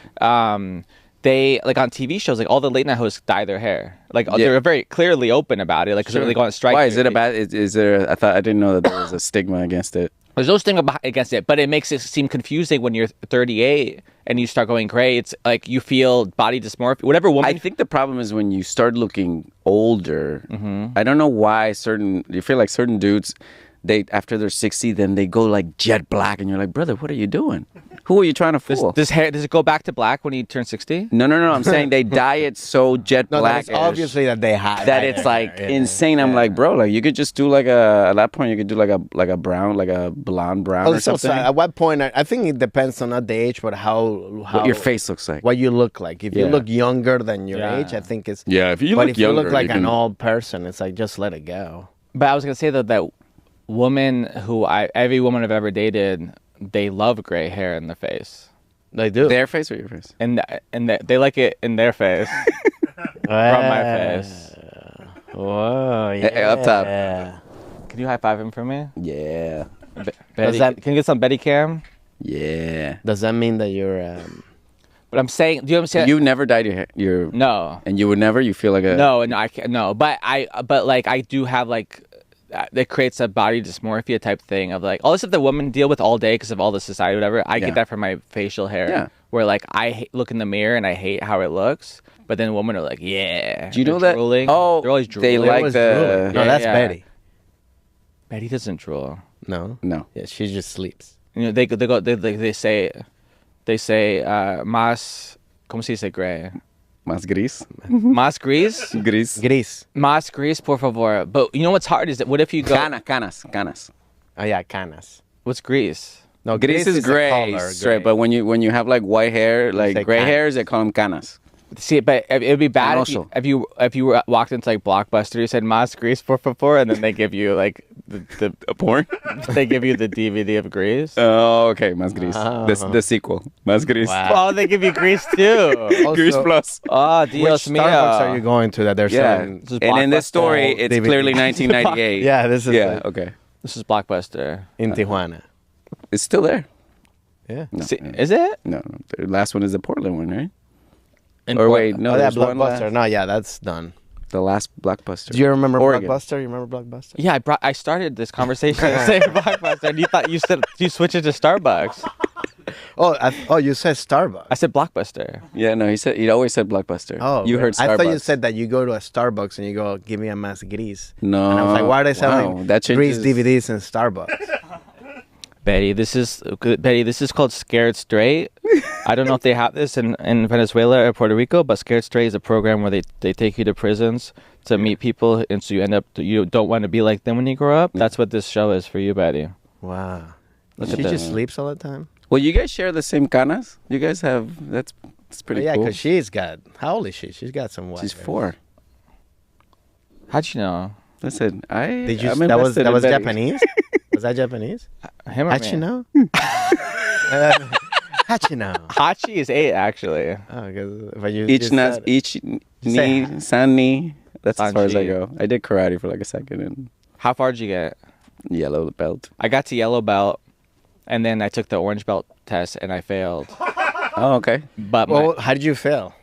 they like on TV shows, like all the late night hosts dye their hair. Like they're very clearly open about it, like because they're really going on strike. Why is it a bad? Is there? I didn't know that there was a stigma against it. There's no stigma against it, but it makes it seem confusing when you're 38 and you start going gray. It's like you feel body dysmorphia. Whatever woman. I think the problem is when you start looking older. Mm-hmm. I don't know why you feel like certain dudes, they after they're 60, then they go like jet black, and you're like, brother, what are you doing? Who are you trying to fool? Does it go back to black when you turn 60? No. I'm saying they dye it so jet No, black. it's obviously that they have That it's like insane. I'm like, bro, like you could just do like at that point you could do like a brown, like a blonde brown or Also, something. at what point? I think it depends on not the age, but how What your face looks like. what you look like. If you Yeah. look younger than your Yeah. age, I think it's. Yeah, if you but look if you younger, look like you an can- old person, it's like just let it go. But I was gonna say though that woman every woman I've ever dated, they love gray hair in the face, They do. Their face or your face? and they like it in their face from my face. Whoa, yeah. Up top. Can you high five him for me? Yeah. Betty, that- can you get some Betty cam? Yeah. Does that mean that you're? But I'm saying, do you understand? You never dyed your hair. Your No. And you would never. You feel like a No, I can't. No, but like I do have like that creates a body dysmorphia type thing of like all this stuff that women deal with all day because of all the society, whatever. I Yeah. get that from my facial hair, Yeah. where like look in the mirror and I hate how it looks, but then women are like, yeah. Do you know they're that? drooling. Oh, they're always drooling. they like the. No, Yeah, that's yeah. Betty. Betty doesn't drool. No. No. Yeah, she just sleeps. You know, they say, más, ¿cómo se dice gray? Más gris. Más gris. Gris. Gris. Más gris, por favor. But you know what's hard is that what if you go? Canas. Oh yeah, canas. What's gris? No, Gris is a gray, color, straight. gray. But when you have like white hair, like say gray canas. hairs, they call them canas. See, but it'd be bad Canoso. if you walked into like Blockbuster, you said "Mas Grease por favor," and then they give you like the Porn. they give you the DVD of Grease. Oh, okay. Más gris. Oh. The sequel. Más gris. Wow. Oh, they give you Grease too. Also, Gris plus. Oh, which Dios mío. Starbucks are you going to that they're Yeah. selling? This is And in this Blockbuster. story, it's DVD. clearly 1998. Yeah, this is Yeah. Okay. This is Blockbuster. in Tijuana. It's still there. Yeah. No, See, is it? no. The last one is the Portland one, right? In Or Port- wait, no. Oh, yeah, there's one Blockbuster. last. No, yeah, that's done. The last Blockbuster. Do you remember Oregon. Blockbuster? You remember Blockbuster? Yeah, I started this conversation saying Blockbuster, and you thought you switched it to Starbucks. Oh, you said Starbucks. I said Blockbuster. Yeah, no. He always said Blockbuster. Oh, you heard Starbucks. I thought you said that you go to a Starbucks and you go, give me a más gris. No. And I was like, why are they selling that gris changes. DVDs in Starbucks? Betty, this is called Scared Straight. I don't know if they have this in Venezuela or Puerto Rico, but Scared Straight is a program where they take you to prisons to meet people, and so you don't want to be like them when you grow up. That's what this show is for you, Betty. Wow. Look She at just that. sleeps all the time? Well, you guys share the same canas. You guys have. That's pretty Yeah, cool. because she's got, how old is she? She's got some white She's hair. 4. How'd you know? Listen, Did you? I'm That was invested in Betty. Japanese. Was that Japanese? Him or How'd me? you know? How'd you know? Hachi is 8, actually. Oh, because you Each just nas, said- each say- ni, san ni. That's as far as I Sanji. go. I did karate for like a second and How far did you get? yellow belt. I got to yellow belt, and then I took the orange belt test, and I failed. Oh, okay. But Well, how did you fail?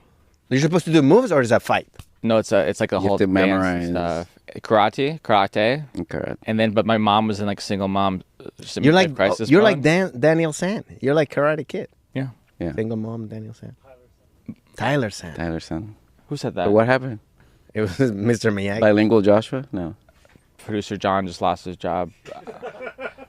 You're supposed to do moves or is that fight? no, it's like a You have whole to dance and memorize. stuff. Karate, Correct. and then but my mom was in like single mom. You're like crisis you're mode. like Daniel San. You're like Karate Kid. Yeah. Yeah. Single mom Daniel San. Tyler San. Tyler son. Who said that? But what happened? It was Mr. Miyagi. Bilingual Joshua? No. Producer John just lost his job.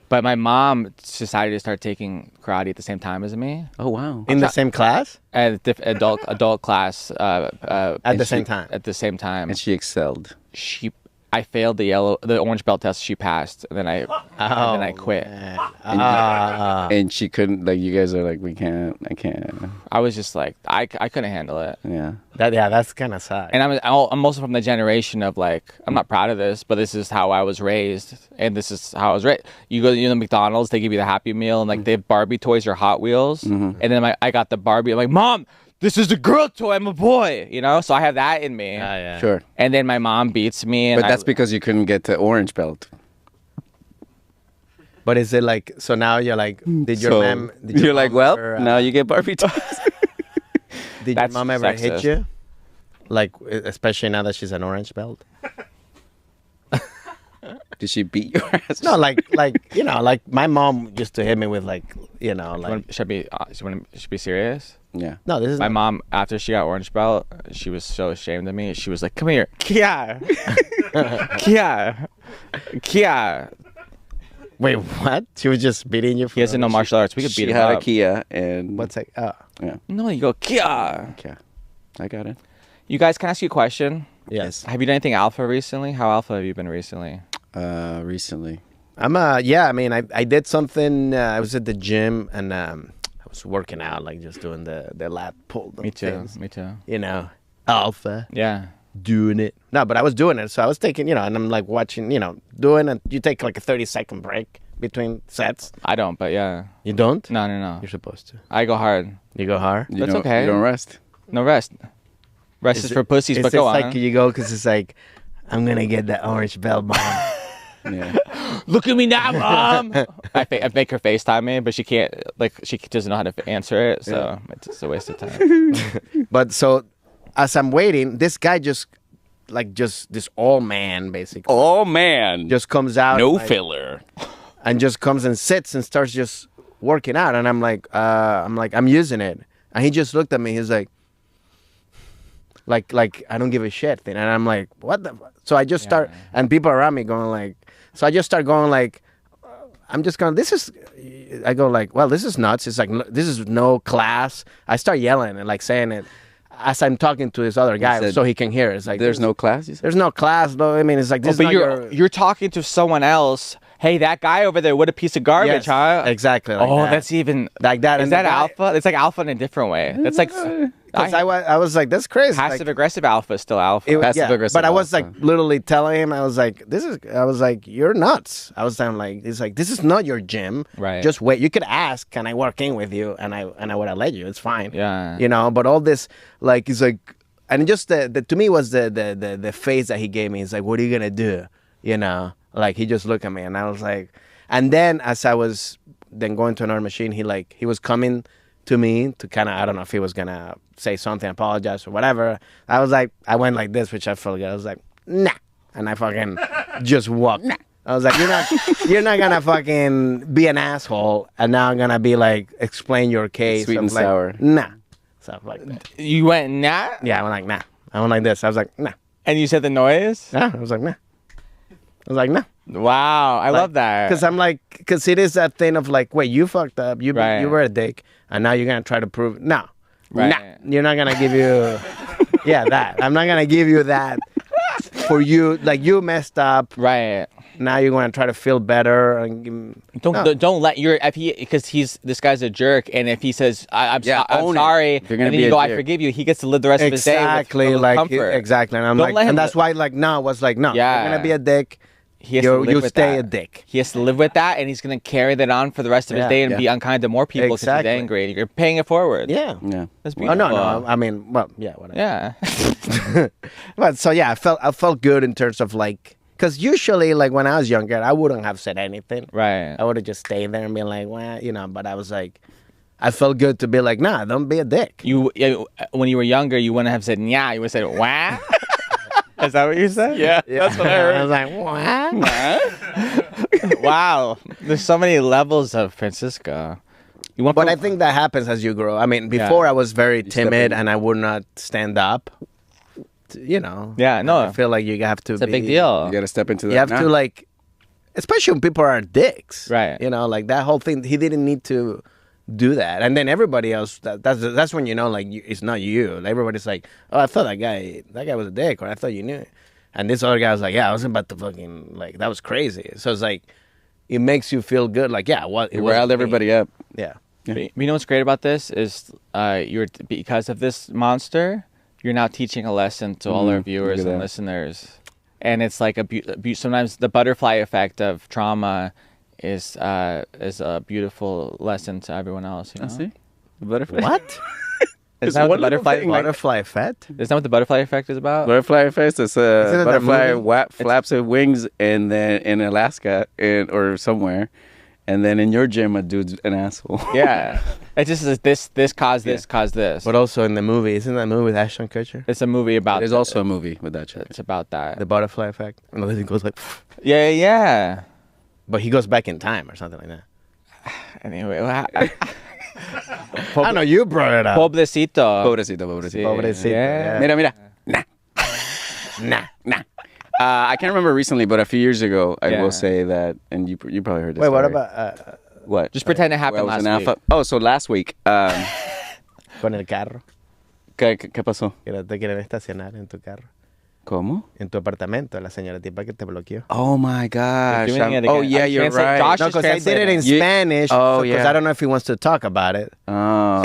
But my mom decided to start taking karate at the same time as me. Oh wow. In the same class? At adult class. At and the same time. At the same time. And she excelled. I failed the orange belt test. She passed, and then I quit. Man. And she couldn't like you guys are like, I can't. I was just like, I couldn't handle it. Yeah. That's kind of sad. And I'm also from the generation of like, I'm not proud of this, but this is how I was raised, and this is how I was raised. You go to McDonald's, they give you the Happy Meal, and like they have Barbie toys or Hot Wheels, and then I got the Barbie. I'm like, Mom, this is a girl toy. I'm a boy, you know. So I have that in me. yeah. Sure. And then my mom beats me, and But that's because you couldn't get to orange belt. But is it like so now you're like did your So mom did you're your like, mom well, ever, now you get Barbie toys. did your That's mom ever hit sexist. you? Like especially now that she's an orange belt? Did she beat your ass? No, like you know, like my mom used to hit me with like you know, like should be serious. Yeah. no, this is My not- mom, after she got orange belt, she was so ashamed of me. She was like, "Come here, Kia, Kia." Wait, what? She was just beating you for He doesn't know martial arts. We could She beat him had up. a Kia and What's like yeah. No, you go Kia. Yeah. I got it. You guys, can I ask you a question? yes. Have you done anything alpha recently? How alpha have you been recently? Recently. I'm yeah, I mean I did something I was at the gym and I was working out like just doing the lat pull Me too. things, Me too. you know, alpha Yeah. doing it. No, but I was doing it. So I was taking, you know, and I'm like watching, you know, doing it. You take like a 30-second break between sets. I don't, but yeah. You don't? No, no, no. You're supposed to. I go hard. You go hard? You That's don't- okay. You don't rest. No rest. Rest is for pussies, It's but just go on. like you go because it's like I'm gonna get the orange bell, Mom. Yeah. Look at me now, Mom. I make her FaceTime me, but she can't. Like she doesn't know how to answer it, so it's a waste of time. But so, as I'm waiting, this guy just this old man basically Oh man. just comes out, no like, filler. and just comes and sits and starts just working out, and I'm like, I'm using it, and he just looked at me. He's like I don't give a shit thing, and I'm like, what the? So I just start, and people around me going like, so I just start going like, I'm just going, I go like, well, this is nuts. It's like, this is no class. I start yelling and like saying it as I'm talking to this other guy, so he can hear. It's like, There's no class. You said? there's no class, though. I mean, it's like this. But is not you're talking to someone else. Hey, that guy over there, what a piece of garbage, Yes, huh? exactly. Like that. That's even like that. Is And that the guy- alpha? It's like alpha in a different way. That's like 'Cause I was like, that's crazy. Like, passive aggressive alpha is still alpha. Passive-aggressive but I was like alpha. literally telling him, I was like, you're nuts. I was saying like, it's like, this is not your gym. Right. Just wait. You could ask, can I work in with you? And I would have let you. It's fine. Yeah. You know, but all this, like, he's like, and just the to me was the face that he gave me. He's like, what are you gonna do? You know, like he just looked at me, and I was like, and then as I was then going to another machine, he was coming to me to kind of, I don't know if he was gonna say something, apologize or whatever. I was like, I went like this, which I felt good. I was like, nah, and I fucking just walked. I was like, you're not gonna fucking be an asshole, and now I'm gonna be like, explain your case. Sweet I'm and like, sour. Nah. So like, You went nah, yeah, I went like, nah. I went like this. I was like, nah. and you said the noise. Yeah, I was like, nah. I was like, nah. Wow, I love that. Because I'm like, because it is that thing of like, wait, you fucked up. You were a dick, and now you're gonna try to prove no. Right. Nah, you're not gonna give you, that. I'm not gonna give you that for you. Like you messed up. Right. Now you're gonna try to feel better and Don't let your because this guy's a jerk, and if he says I'm own it. sorry, If you're gonna and then be you a go I jerk. forgive you, he gets to live the rest of his day with like comfort. exactly. And I'm Don't like, let him and that's why like no was like no. Yeah. You're gonna be a dick. He has to live You with stay that. a dick. He has to live with that, and he's going to carry that on for the rest of his Yeah, day and yeah. be unkind to more people because Exactly. he's angry. And you're paying it forward. Yeah. Yeah. That's Oh beautiful. no. I mean, well, yeah, whatever. Yeah. But so yeah, I felt good in terms of like, because usually like when I was younger, I wouldn't have said anything. Right. I would have just stayed there and been like, well, you know. But I was like, I felt good to be like, nah, don't be a dick. When you were younger, you wouldn't have said "yeah." You would have said "wah." Is that what you said? Yeah. That's what I heard. I was like, what? Wow. There's so many levels of Francisco. You want But I think that happens as you grow. I mean, before I was very timid in. and I would not stand up. You know. Yeah, no. I feel like you have to. It's a big deal. You got to step into that. You have now. to like, especially when people are dicks. Right. You know, like that whole thing. He didn't need to do that, and then everybody else. That's when you know, like it's not you. Like, everybody's like, oh, I thought that guy was a dick, or I thought you knew it. And this other guy was like, yeah, I wasn't about to fucking like that was crazy. So it's like, it makes you feel good. Like, yeah, what You riled everybody up. Yeah. But you know what's great about this is because of this monster, you're now teaching a lesson to all our viewers look at and that. listeners. And it's like sometimes the butterfly effect of trauma is a beautiful lesson to everyone else. You know? See? The butterfly. What? Is that what the butterfly Butterfly effect? Is that what the butterfly effect is about? Butterfly effect. It's Isn't it a that butterfly movie? flaps its wings, and then in Alaska or somewhere, and then in your gym, a dude's an asshole. Yeah. It just is this caused this caused this. But also in the movie, isn't that movie with Ashton Kutcher? It's a movie about. There's also a movie with that shit. It's about that. The butterfly effect. And then he goes like, Yeah. but he goes back in time or something like that. Anyway, I know you brought it up. pobrecito. Pobrecito. Pobrecito, Yeah. yeah. Mira. Nah. I can't remember recently, but a few years ago, I Yeah. will say that, and you probably heard this. Wait, what story. about What? Just pretend it Where I happened was last an week. alpha. Oh, so last week. con el carro? ¿Qué pasó? Que no te quieren estacionar en tu carro. ¿Cómo? En tu apartamento, la señora tipa que te bloqueó. Oh my gosh. doing it Oh again. yeah, I'm you're translate- right. Josh No, is because I did it in You- Spanish. Oh, Because yeah. I don't know if he wants to talk about it. Oh.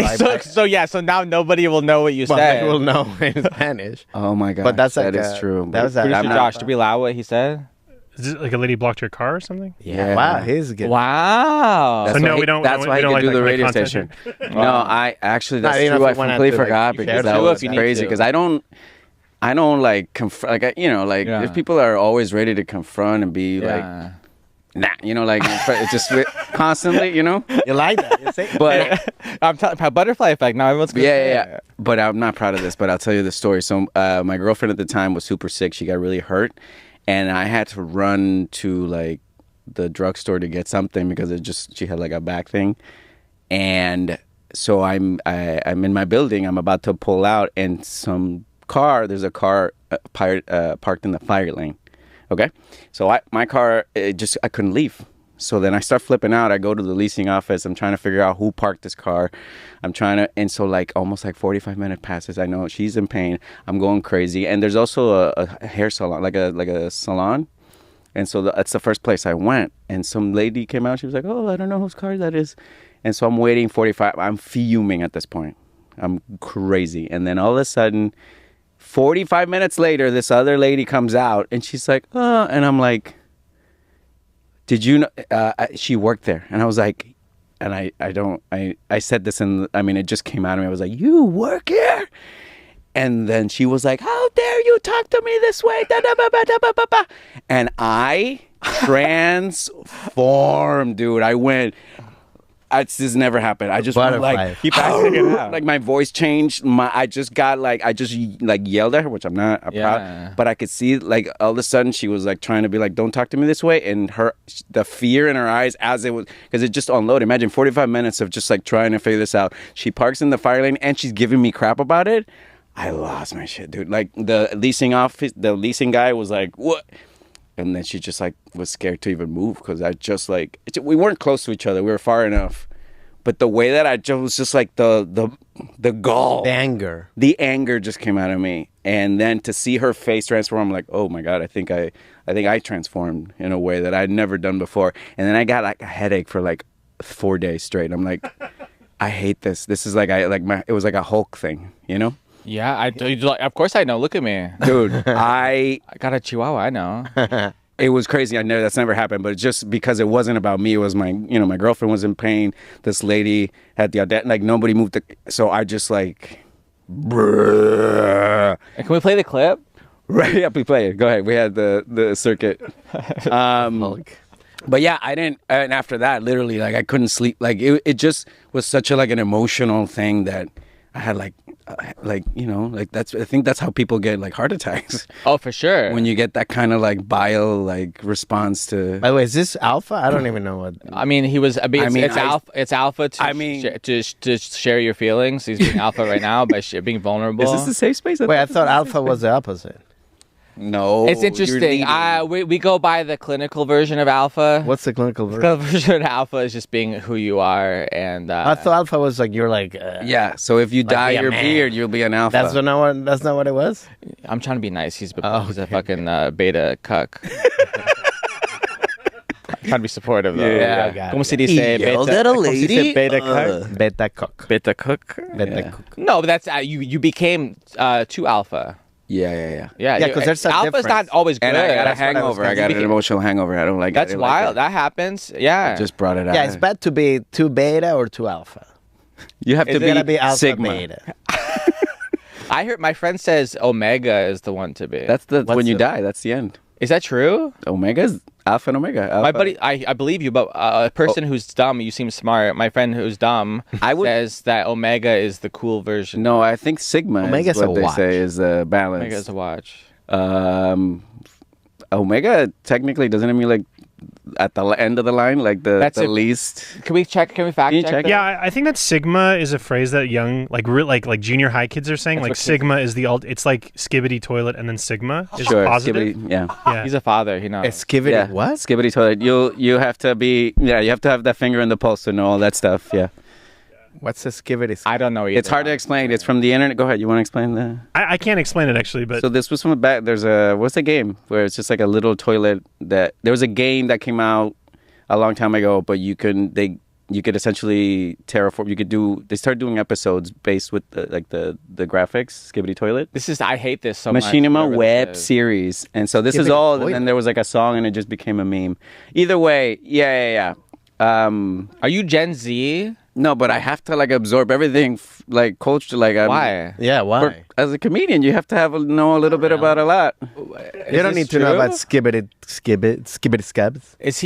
So now nobody will know what you But said. they will know in Spanish. Oh my god. But that's that like is true. that was But a- I'm not- Josh, did we allow what he said? Is it like a lady blocked your car or something? Yeah. Wow, he's good. Wow. That's So no, why we don't- That's we why he don't could like do the that radio content station. here. No, I actually that's Not enough true. I if we wanted completely to, like, forgot share because it. that Do was if you need crazy. to. Because I don't. I don't like confront. Like if people are always ready to confront and be like, nah, like it's just constantly, You like that? You say? But I'm talking about butterfly effect. Now everyone's gonna say it. But I'm not proud of this. But I'll tell you the story. So my girlfriend at the time was super sick. She got really hurt, and I had to run to like the drugstore to get something because she had like a back thing, and so I'm in my building. I'm about to pull out, and there's a car parked in the fire lane. Okay, so my car, I couldn't leave. So then I start flipping out. I go to the leasing office. I'm trying to figure out who parked this car. And so like almost like 45 minutes passes. I know she's in pain. I'm going crazy. And there's also a hair salon, like a salon. And so that's the first place I went. And some lady came out. She was like, "Oh, I don't know whose car that is." And so I'm waiting 45. I'm fuming at this point. I'm crazy. And then all of a sudden, 45 minutes later, this other lady comes out and she's like, "Oh," and I'm like, "Did you know?" She worked there. And I was like, and I said this it just came out of me. I was like, "You work here?" And then she was like, "How dare you talk to me this way?" And I transformed, dude. I went, this has never happened. I just went like, keep acting it out. Like my voice changed. I just yelled at her, which I'm not proud. But I could see like all of a sudden she was like trying to be like, "Don't talk to me this way," and the fear in her eyes as it was, because it just unloaded. Imagine 45 minutes of just like trying to figure this out. She parks in the fire lane and she's giving me crap about it. I lost my shit, dude. Like the leasing guy was like, "What?" And then she just like was scared to even move because we weren't close to each other. We were far enough. But the way that I just was just like the gall. The anger just came out of me. And then to see her face transform, I'm like, "Oh my God, I think I transformed in a way that I'd never done before." And then I got like a headache for like 4 days straight. I'm like, I hate this. This is like it was like a Hulk thing, Yeah, of course I know. Look at me, dude. I got a Chihuahua. I know. It was crazy. That's never happened. But just because it wasn't about me, it was my girlfriend was in pain. This lady had the audacity, like nobody moved. So I just like, bruh. Can we play the clip? Right, yeah, we play it. Go ahead. We had the circuit. But yeah, I didn't. And after that, literally, like I couldn't sleep. Like it just was such an emotional thing that I had that's. I think that's how people get like heart attacks. Oh, for sure. When you get that kind of like bile like response to. By the way, is this alpha? I don't even know what. I mean, he was. It's alpha to share your feelings. He's being alpha right now by being vulnerable. Is this a safe space? Wait, I thought alpha was the opposite. No, it's interesting. We go by the clinical version of alpha. What's the clinical version? The version of alpha is just being who you are, and I thought alpha was like you're like. Yeah, so if you dye your beard, you'll be an alpha. That's not what it was. I'm trying to be nice. He's a fucking beta cuck. Trying to be supportive though. Yeah. Como se dice Yelled at a lady. Beta cuck. Beta cook. Beta cook. Beta cook. No, but that's you became too alpha. Yeah. Yeah, because there's a alpha's difference. not always good. And I got a hangover. I got an emotional hangover. I don't like it. That's wild. That happens. Yeah. I just brought it out. Yeah, it's bad to be too beta or too alpha. You have to be alpha sigma. beta. I heard my friend says omega is the one to be. That's when you die. That's the end. Is that true? Omega is alpha and omega. Alpha. My buddy, I believe you, but a person who's dumb, you seem smart. My friend who's dumb says that omega is the cool version. No, I think sigma Omega's is what a they watch. say is the balance. Omega is a watch. Omega technically doesn't it mean like at the end of the line, like the least? Can we check? Can we fact check? check? that? Yeah, I think that sigma is a phrase that young, like junior high kids are saying. That's Like what sigma is the it's like skibbity toilet, and then sigma is Sure, positive. skibbity, yeah. Yeah. He's a father. He knows. Skivity. Yeah. What? Skibbity toilet. You have to be you have to have that finger in the pulse to know all that stuff. Yeah. What's a skivity? I don't know either. It's hard to explain. It's from the internet. Go ahead. You want to explain that? I can't explain it actually, but So this was from the back. There's what's the game where it's just like a little toilet that there was a game that came out a long time ago, but you could essentially terraform. They started doing episodes based with the graphics. Skibbity toilet. I hate this so much. Machinima whatever web this is. series, and so this is Skibbity all. toilet. And then there was like a song, and it just became a meme. Either way, yeah. Are you Gen Z? No, but I have to like absorb everything, like culture. Like Why? Yeah, why? As a comedian, you have to know a little bit about a lot. You don't need to know about skibbity scabs. Is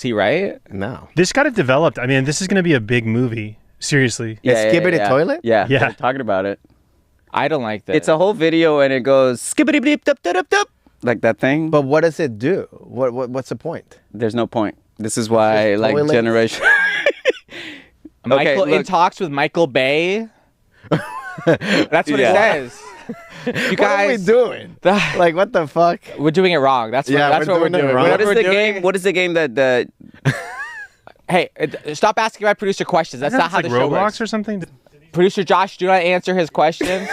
he right? No. This got it developed. I mean, this is going to be a big movie. Seriously. Skibbity toilet? Yeah, Yeah. we're talking about it. I don't like this. It's a whole video, and it goes skibbity bleep dup dup dup dup, like that thing. But what does it do? What's the point? There's no point. This is why, like, toilets? generation. Michael in look. talks with Michael Bay. That's what Yeah. it says. You What are we guys, doing? Like, what the fuck? we're doing it wrong. That's what, Yeah, that's we're what we're doing it doing. wrong. Whatever What is we're the doing- game? What is the game that Hey, stop asking my producer questions. That's not how It's the like show Roblox works. or something. Producer Josh, do not answer his questions.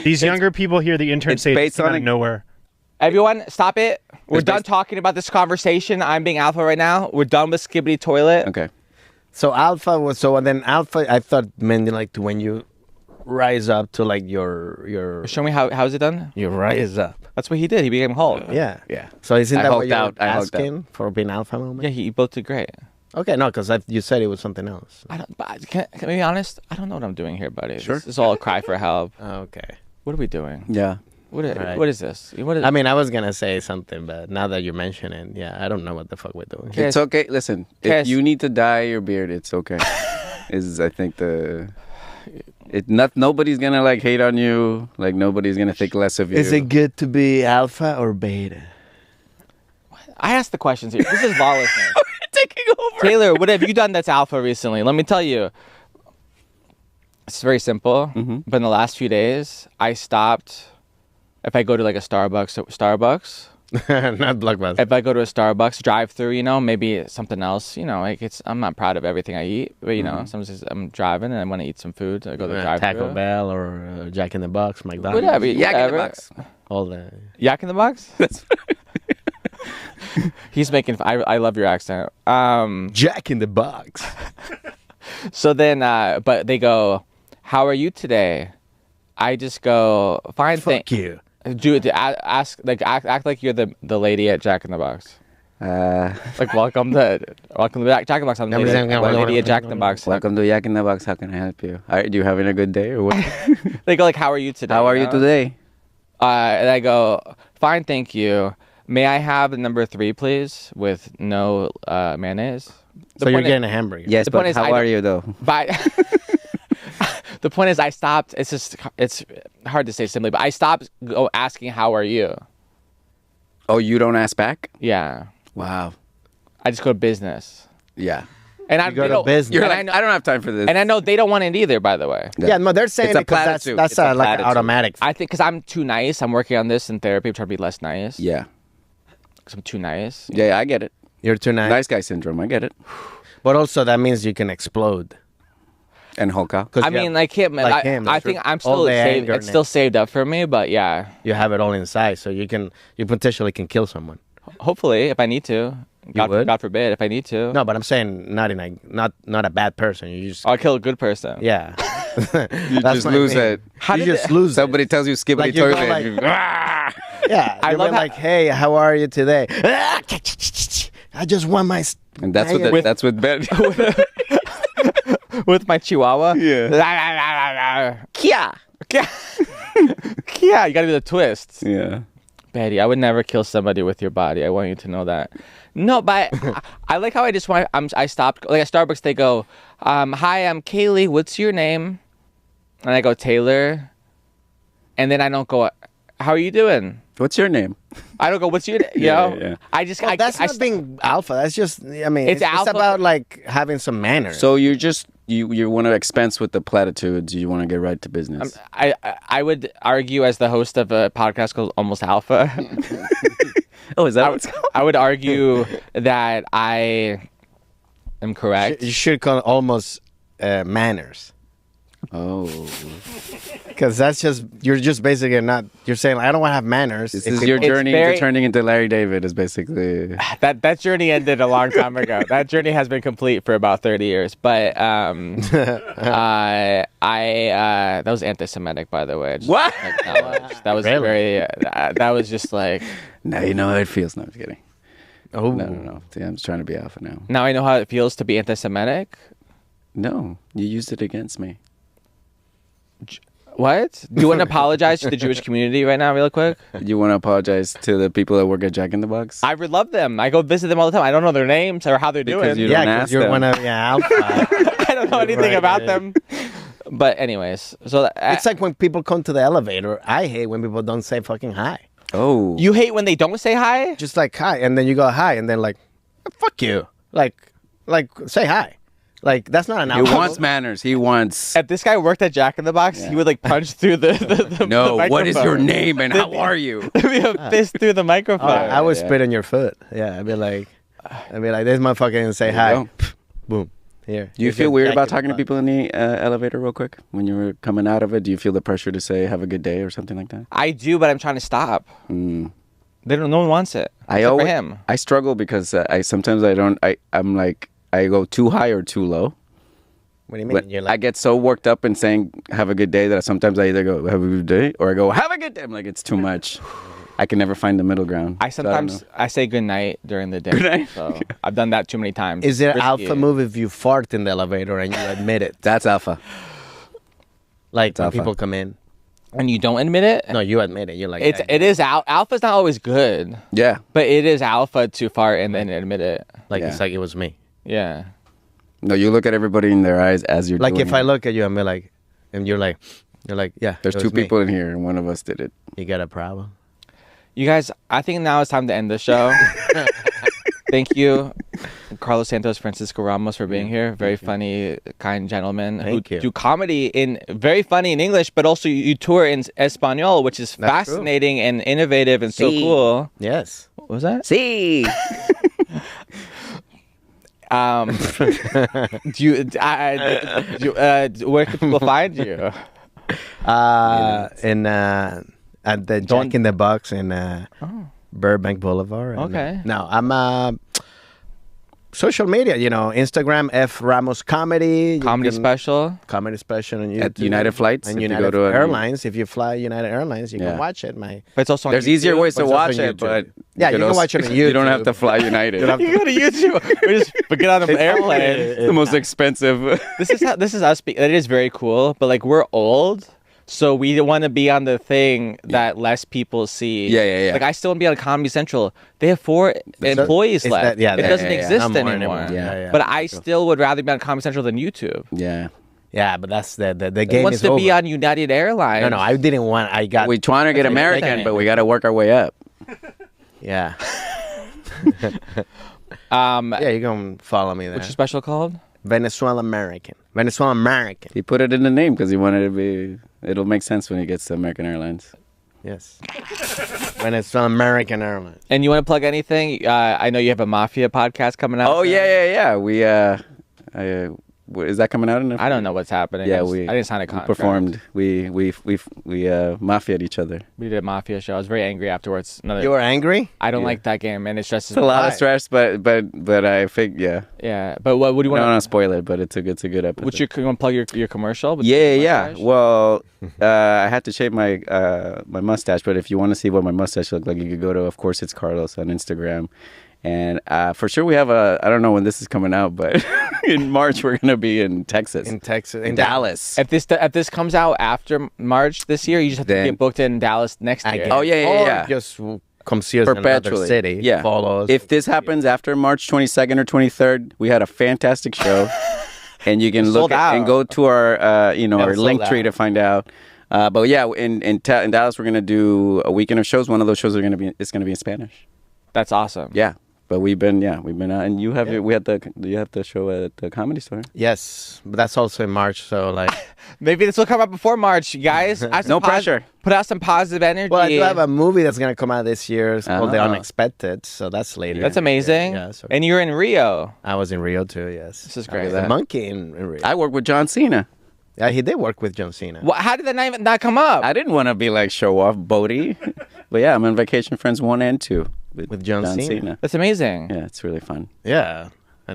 These younger people hear the intern it's say based it's out on of a- nowhere. Everyone, stop it. We're It's done based- talking about this conversation. I'm being alpha right now. We're done with Skibbity Toilet. Okay. So alpha was and then alpha. I thought meant like to when you rise up to like your Show me how is it done? you rise up. That's what he did. He became Hulk. Yeah. Yeah. So isn't I that what hulked you're out. I hulked out. asking for being alpha moment? Yeah, he both did great. Okay, no, because you said it was something else. But can I be honest? I don't know what I'm doing here, buddy. Sure. This is all a cry for help. Okay. What are we doing? Yeah. Right. What is this? What is, I mean, I was gonna say something, but now that you mention it, yeah, I don't know what the fuck we're doing. Okay. It's okay. Listen, Kes- if you need to dye your beard, it's okay. I think nobody's gonna like hate on you. Like nobody's gonna think less of you. Is it good to be alpha or beta? I asked the questions here. This is lawlessness. taking over? Taylor, what have you done that's alpha recently? Let me tell you. It's very simple. Mm-hmm. But in the last few days, I stopped. If I go to like a Starbucks, Not blockbuster. if I go to a Starbucks drive-through, maybe something else, like I'm not proud of everything I eat, but Mm-hmm. sometimes I'm driving and I want to eat some food, so I go to the drive-through. Taco Bell or Jack in the Box, McDonald's. Whatever. Yak in the whatever. box. All the Yak in the box? He's making. I love your accent. Jack in the Box. So then, but they go, "How are you today?" I just go, "Fine, Fuck you. act like you're the lady at Jack in the Box. Like welcome to Jack in the Box. I'm the lady at Jack in the Box. Welcome to Yak in the Box. How can I help you? Are you having a good day or what? They go like, "How are you today?" How are you today? And I go, "Fine, thank you. May I have the number 3, please, with no mayonnaise?" So you're point is- getting a hamburger. Yes, The point but is, how are you though? But the point is, I stopped. It's hard to say simply, but I stopped asking, "How are you?" Oh, you don't ask back? Yeah, Wow. I just go to business, Yeah. and I You go they to don't- business. You're and like, I know, I don't have time for this. and I know they don't want it either. By the way, Yeah, no, they're saying It's a it 'cause platitude. that's It's a like an platitude. automatic. I think because I'm too nice. I'm working on this in therapy. I'm trying to be less nice. Yeah. Because I'm too nice. Yeah, I get it. You're too nice. Nice guy syndrome. I get it. But also that means you can explode. And Hulk out. 'Cause I you have- mean, like him. like I, him, I that's think true. I'm All still the saved. anger It's still and- saved up for me. But yeah, you have it all inside, so you potentially can kill someone. hopefully, if I need to. would? God forbid, if I need to. No, but I'm saying not a bad person. You just I'll kill a good person. yeah. You just lose it. How you did just it- lose. Somebody tells you skip Like the you go toilet. like- and you- Ah! it. Yeah, I you love went how- like, hey, how are you today? I just want my. And that's With- that's with Ben. With my Chihuahua. Yeah. Kia. Kia. You gotta do the twists. Yeah. Betty, I would never kill somebody with your body. I want you to know that. No, but I like how I just want. I stopped. Like at Starbucks, they go, "Hi, I'm Kaylee. What's your name?" And I go Taylor. And then I don't go, "How are you doing?" What's your name? I don't go, "What's your name?" You Yeah, know? yeah. I just. Well, that's I not being alpha. That's just. I mean, It's it's alpha- about like having some manners. So you're just you want to expense with the platitudes. You want to get right to business. I would argue as the host of a podcast called Almost Alpha. Oh, is that what's I would argue that I am correct. you should call it almost manners. Oh, Because you're just basically not. You're saying like, I don't want to have manners. this If is it- your It's journey very- to turning into Larry David. Is basically. That journey ended a long time ago. That journey has been complete for about 30 years. But that was anti-Semitic, by the way. I just What? acknowledge. That was Really? very. That was just like. Now you know how it feels. No, I'm just kidding. Oh, No. See, I'm just trying to be alpha now. Now I know how it feels to be anti-Semitic. No, you used it against me. What? Do you want to apologize to the Jewish community right now, real quick? You want to apologize to the people that work at Jack in the Box? I would love them. I go visit them all the time. I don't know their names or how they're Because doing. you yeah, don't because ask you're them. one of alpha. I don't know anything about them. But anyways, so It's like when people come to the elevator. I hate when people don't say fucking hi. Oh. you hate when they don't say hi. Just like hi, and then you go hi, and then like, fuck you. Like say hi. Like that's not an He alpha. wants manners. He wants. If this guy worked at Jack in the Box, he would like punch through the No, the what is your microphone. name and how are you? There'd be a fist through the microphone. I would yeah. spit on your foot. Yeah, I'd be like, this motherfucker didn't say hi. go. Boom. Here. Do you Here's feel your weird Jack about in the talking to Box. people in the elevator real quick? When you were coming out of it, do you feel the pressure to say have a good day or something like that? I do, but I'm trying to stop. They don't. No one wants it. Except for him. I struggle because sometimes I don't. I'm like I go too high or too low. What do you mean? But You're I like, get so worked up in saying have a good day that sometimes I either go have a good day or I go have a good day. I'm like it's too much. I can never find the middle ground. I So don't sometimes know. I say good night during the day. Good night. So I've done that too many times. is it Risky. alpha move if you fart in the elevator and you admit it? That's alpha. Like when alpha. people come in. And you don't admit it? No, you admit it. You're like, It is alpha's not always good, Yeah. but it is alpha to fart and then admit it. like Yeah. it's like it was me. Yeah. No, you look at everybody in their eyes as you're Like doing if I it. look at you and be like, and you're like, yeah. There's it two was me. people in here and one of us did it. You got a problem? You guys, I think now it's time to end the show. Thank you, Carlos Santos, Francisco Ramos, for being here. Very funny, kind gentlemen Thank who you. do comedy in very funny in English, but also you tour in Espanol, which is That's true. fascinating and innovative and so Sí. cool. Yes. What was that? See. Where can people find you? At the Jack in the Box in Burbank Boulevard. And, Okay. no, I'm social media. Instagram F Ramos Comedy. You Comedy can- special. Comedy special on YouTube. At United Flights, and if you United go to a- Airlines. If you fly United Airlines, you Yeah. can watch it. But it's also on There's YouTube. easier ways to But it's watch also on it, but YouTube. Yeah, you can also- watch it on You don't have YouTube. to fly United. You don't have You go to YouTube. We just get on an airplane. It's the most expensive. This is us. It is very cool, but like we're old, so we want to be on the thing that less people see. Yeah. Like I still want to be on Comedy Central. They have 4 employees is left. that- yeah, it that- doesn't yeah, yeah. exist Not more anymore. anymore. Yeah. But I still would rather be on Comedy Central than YouTube. Yeah. Yeah, but that's the He game wants is to over. be on United Airlines. No, I didn't want. I got. We're trying to get American, thing. but we got to work our way up. Yeah. Yeah, you can follow me there. What's your special called? Venezuela'Merican. Venezuela'Merican. He put it in the name because he wanted to be. It'll make sense when he gets to American Airlines. Yes. Venezuela'Merican Airlines. And you want to plug anything? I know you have a Mafia podcast coming out. Oh soon. yeah. We is that coming out in? I don't know what's happening. Yeah, I didn't sign a we contract. performed. We mafia'd each other. We did a Mafia show. I was very angry afterwards. You were angry? I don't like that game, and it stresses It's a me lot out. of stress, but I think yeah. Yeah, but what do you I don't want? want to spoil it, but it's a good episode. Would you want to plug your commercial? with Yeah, the yeah. mustache? Well, I had to shave my my mustache, but if you want to see what my mustache looked like, you could go to, of course, it's Carlos on Instagram. And for sure, we have I don't know when this is coming out, but in March, we're going to be in Texas. In Texas. In Dallas. If this comes out after March this year, you just have to Then- get booked in Dallas next year. Oh, yeah. Or just come see us in another Perpetually. city. Yeah. Follow us. If this happens after March 22nd or 23rd, we had a fantastic show. And you can Sold look at, and out. go to our our sold link tree out. to find out. But yeah, in Dallas, we're going to do a weekend of shows. One of those shows it's going to be in Spanish. That's awesome. Yeah. But we've been out, and you have you have the show at the Comedy Store. Yes, but that's also in March, so like... Maybe this will come out before March, you guys. Have some No pressure. Put out some positive energy. Well, I do have a movie that's going to come out this year. It's called The Ah. Unexpected, so that's later. That's amazing. Yeah, so And you're in Rio. I was in Rio too, yes. This is I great. was a monkey in Rio. I work with John Cena. Yeah, he did work with John Cena. How did that not come up? I didn't want to be like show off Bodie, but yeah, I'm on Vacation Friends 1 and 2 With John Cena. That's amazing. Yeah, it's really fun. Yeah.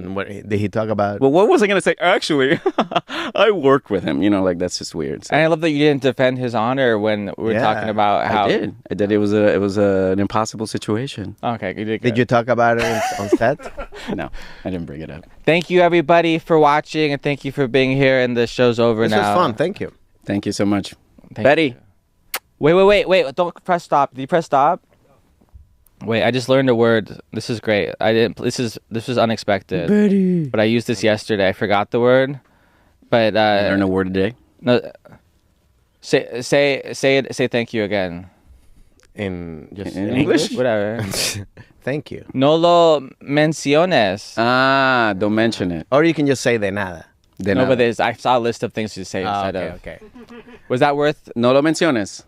And what did he talk about? Well, what was I gonna say? Actually, I worked with him. That's just weird. So. And I love that you didn't defend his honor when we were Yeah, talking about how. I did. It was an impossible situation. Okay, you did. Did good. you talk about it on set? No, I didn't bring it up. Thank you, everybody, for watching, and thank you for being here. And the show's over This now. was fun. Thank you. Thank you so much, Thank Betty. you. Wait! Don't press stop. Did you press stop? Wait, I just learned a word. This is great. I didn't. This was unexpected. Betty. But I used this yesterday. I forgot the word. But Learn a word a day. no. Say thank you again. In English? Whatever. Thank you. No lo menciones. Ah, don't mention it. Or you can just say de nada. De No, nada. but I saw a list of things to say instead of. Okay. Was that worth? No lo menciones.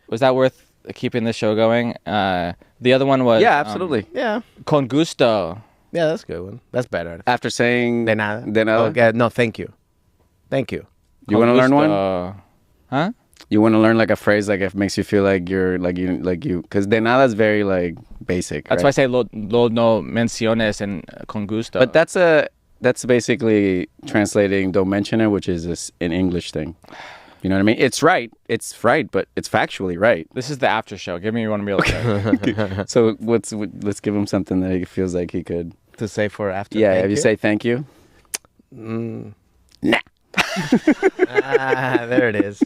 Was that worth keeping the show going? The other one was. Yeah, absolutely. Yeah. Con gusto. Yeah, that's a good one. That's better. After saying De nada. De nada. Okay. No, thank you. Thank you. You want to learn one? Huh? You want to learn like a phrase like it makes you feel like you're like you because de nada is very like basic. That's right? why I say lo no menciones and con gusto. But that's basically translating don't mention it, which is an English thing. You know what I mean? It's right, but it's factually right. This is the after show. Give me one real quick. So let's give him something that he feels like he could. To say for after. Yeah, thank if you say thank you. Nah. There it is.